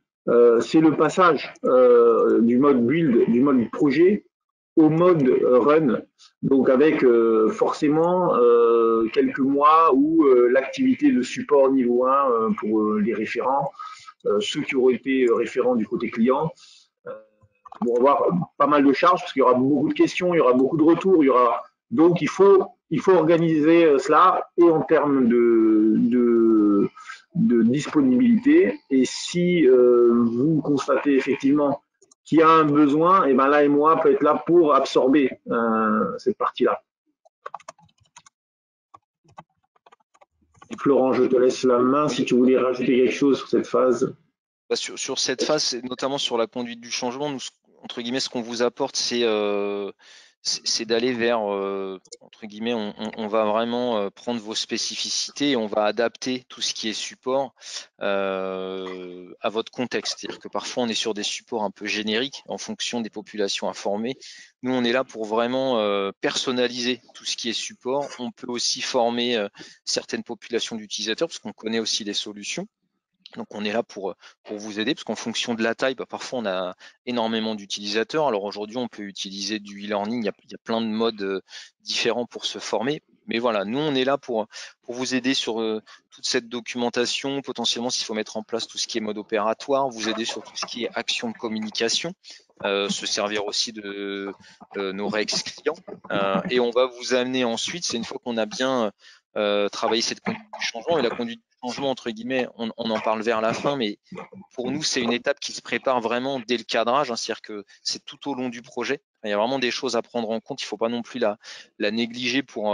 c'est le passage du mode build, du mode projet au mode run, donc avec forcément quelques mois où l'activité de support niveau 1 pour les référents, ceux qui auront été référents du côté client, vont avoir pas mal de charges parce qu'il y aura beaucoup de questions, il y aura beaucoup de retours, donc il faut organiser cela et en termes de disponibilité. Et si vous constatez effectivement qu'il y a un besoin, et ben là, moi peut être là pour absorber cette partie-là. Florent, je te laisse la main si tu voulais rajouter quelque chose sur cette phase. Sur cette phase, et notamment sur la conduite du changement, nous, entre guillemets, ce qu'on vous apporte, c'est d'aller vers, entre guillemets, on va vraiment prendre vos spécificités et on va adapter tout ce qui est support à votre contexte. C'est-à-dire que parfois, on est sur des supports un peu génériques en fonction des populations à former. Nous, on est là pour vraiment personnaliser tout ce qui est support. On peut aussi former certaines populations d'utilisateurs parce qu'on connaît aussi les solutions. Donc on est là pour vous aider parce qu'en fonction de la taille, parfois on a énormément d'utilisateurs. Alors aujourd'hui on peut utiliser du e-learning, il y a plein de modes différents pour se former. Mais voilà, nous on est là pour vous aider sur toute cette documentation, potentiellement s'il faut mettre en place tout ce qui est mode opératoire, vous aider sur tout ce qui est action de communication, se servir aussi de nos Rex clients. Et on va vous amener ensuite, c'est une fois qu'on a bien travaillé cette conduite du changement, et la conduite changement, entre guillemets, on en parle vers la fin, mais pour nous, c'est une étape qui se prépare vraiment dès le cadrage, hein, c'est-à-dire que c'est tout au long du projet. Il y a vraiment des choses à prendre en compte, il ne faut pas non plus la négliger pour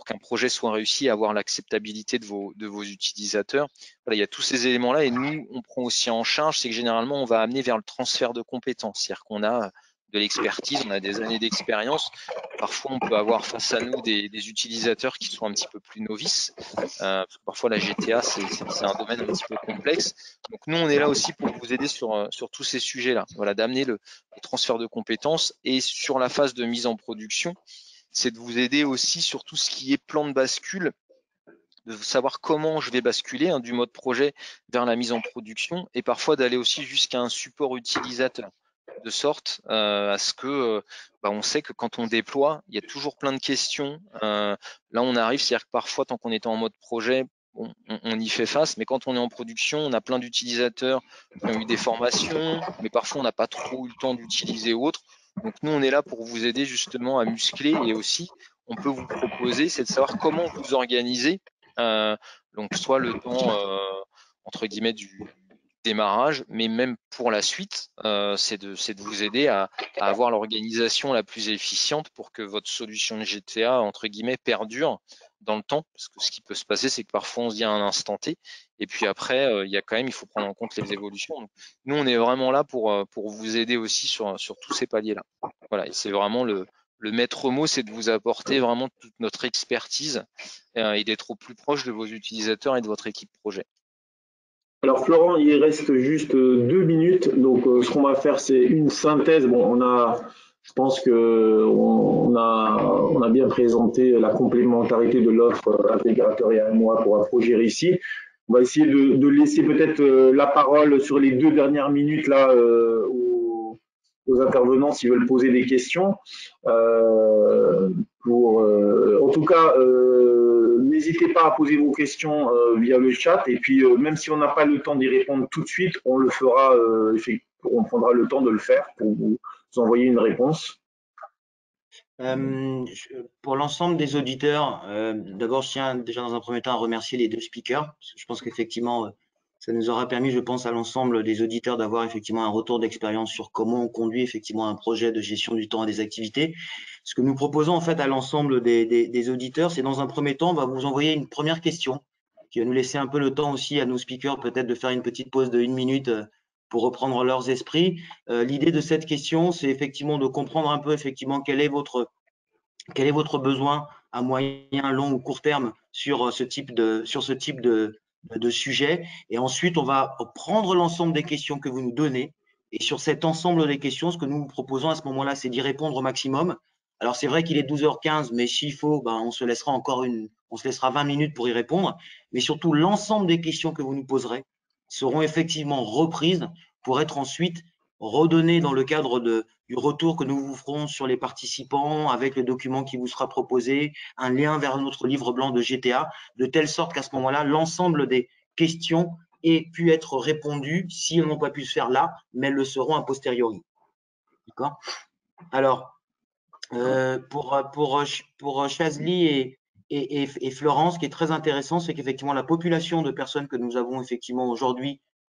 qu'un projet soit réussi et avoir l'acceptabilité de vos utilisateurs. Voilà, il y a tous ces éléments-là et nous, on prend aussi en charge, c'est que généralement, on va amener vers le transfert de compétences, c'est-à-dire qu'on a de l'expertise, on a des années d'expérience. Parfois, on peut avoir face à nous des utilisateurs qui sont un petit peu plus novices. Parce que parfois, la GTA, c'est un domaine un petit peu complexe. Donc, nous, on est là aussi pour vous aider sur tous ces sujets-là. Voilà, d'amener le transfert de compétences. Et sur la phase de mise en production, c'est de vous aider aussi sur tout ce qui est plan de bascule, de savoir comment je vais basculer du mode projet vers la mise en production et parfois d'aller aussi jusqu'à un support utilisateur, de sorte à ce que on sait que quand on déploie, il y a toujours plein de questions. Là, on arrive, c'est-à-dire que parfois, tant qu'on est en mode projet, on y fait face, mais quand on est en production, on a plein d'utilisateurs qui ont eu des formations, mais parfois, on n'a pas trop eu le temps d'utiliser autres. Donc, nous, on est là pour vous aider justement à muscler et aussi, on peut vous proposer, c'est de savoir comment vous organiser. Donc, soit le temps, entre guillemets, du démarrage, mais même pour la suite, c'est de vous aider à avoir l'organisation la plus efficiente pour que votre solution de GTA, entre guillemets, perdure dans le temps. Parce que ce qui peut se passer, c'est que parfois on se dit à un instant T, et puis après, il faut prendre en compte les évolutions. Donc, nous, on est vraiment là pour vous aider aussi sur tous ces paliers-là. Voilà, et c'est vraiment le maître mot, c'est de vous apporter vraiment toute notre expertise et d'être au plus proche de vos utilisateurs et de votre équipe projet. Alors Florent, il reste juste 2 minutes, donc ce qu'on va faire c'est une synthèse. Bon, je pense que on a bien présenté la complémentarité de l'offre intégrateur et AMOA pour Afrogère ici. On va essayer de laisser peut-être la parole sur les 2 dernières minutes là aux intervenants s'ils veulent poser des questions. En tout cas, n'hésitez pas à poser vos questions via le chat et puis même si on n'a pas le temps d'y répondre tout de suite, on le fera, on prendra le temps de le faire pour vous envoyer une réponse. Pour l'ensemble des auditeurs, d'abord je tiens déjà dans un premier temps à remercier les 2 speakers, parce que je pense qu'effectivement ça nous aura permis, je pense, à l'ensemble des auditeurs d'avoir effectivement un retour d'expérience sur comment on conduit effectivement un projet de gestion du temps et des activités. Ce que nous proposons en fait à l'ensemble des auditeurs, c'est dans un premier temps, on va vous envoyer une première question qui va nous laisser un peu le temps aussi à nos speakers peut-être de faire une petite pause de 1 minute pour reprendre leurs esprits. L'idée de cette question, c'est effectivement de comprendre un peu effectivement quel est votre besoin à moyen, long ou court terme sur ce type de sujet. Et ensuite, on va prendre l'ensemble des questions que vous nous donnez. Et sur cet ensemble des questions, ce que nous vous proposons à ce moment-là, c'est d'y répondre au maximum. Alors, c'est vrai qu'il est 12h15, mais s'il faut, on se laissera 20 minutes pour y répondre. Mais surtout, l'ensemble des questions que vous nous poserez seront effectivement reprises pour être ensuite redonner dans le cadre du retour que nous vous ferons sur les participants avec le document qui vous sera proposé, un lien vers notre livre blanc de GTA, de telle sorte qu'à ce moment-là, l'ensemble des questions aient pu être répondues si elles n'ont pas pu se faire là, mais elles le seront a posteriori. D'accord? Alors, pour Chazely et Florence, ce qui est très intéressant, c'est qu'effectivement, la population de personnes que nous avons effectivement aujourd'hui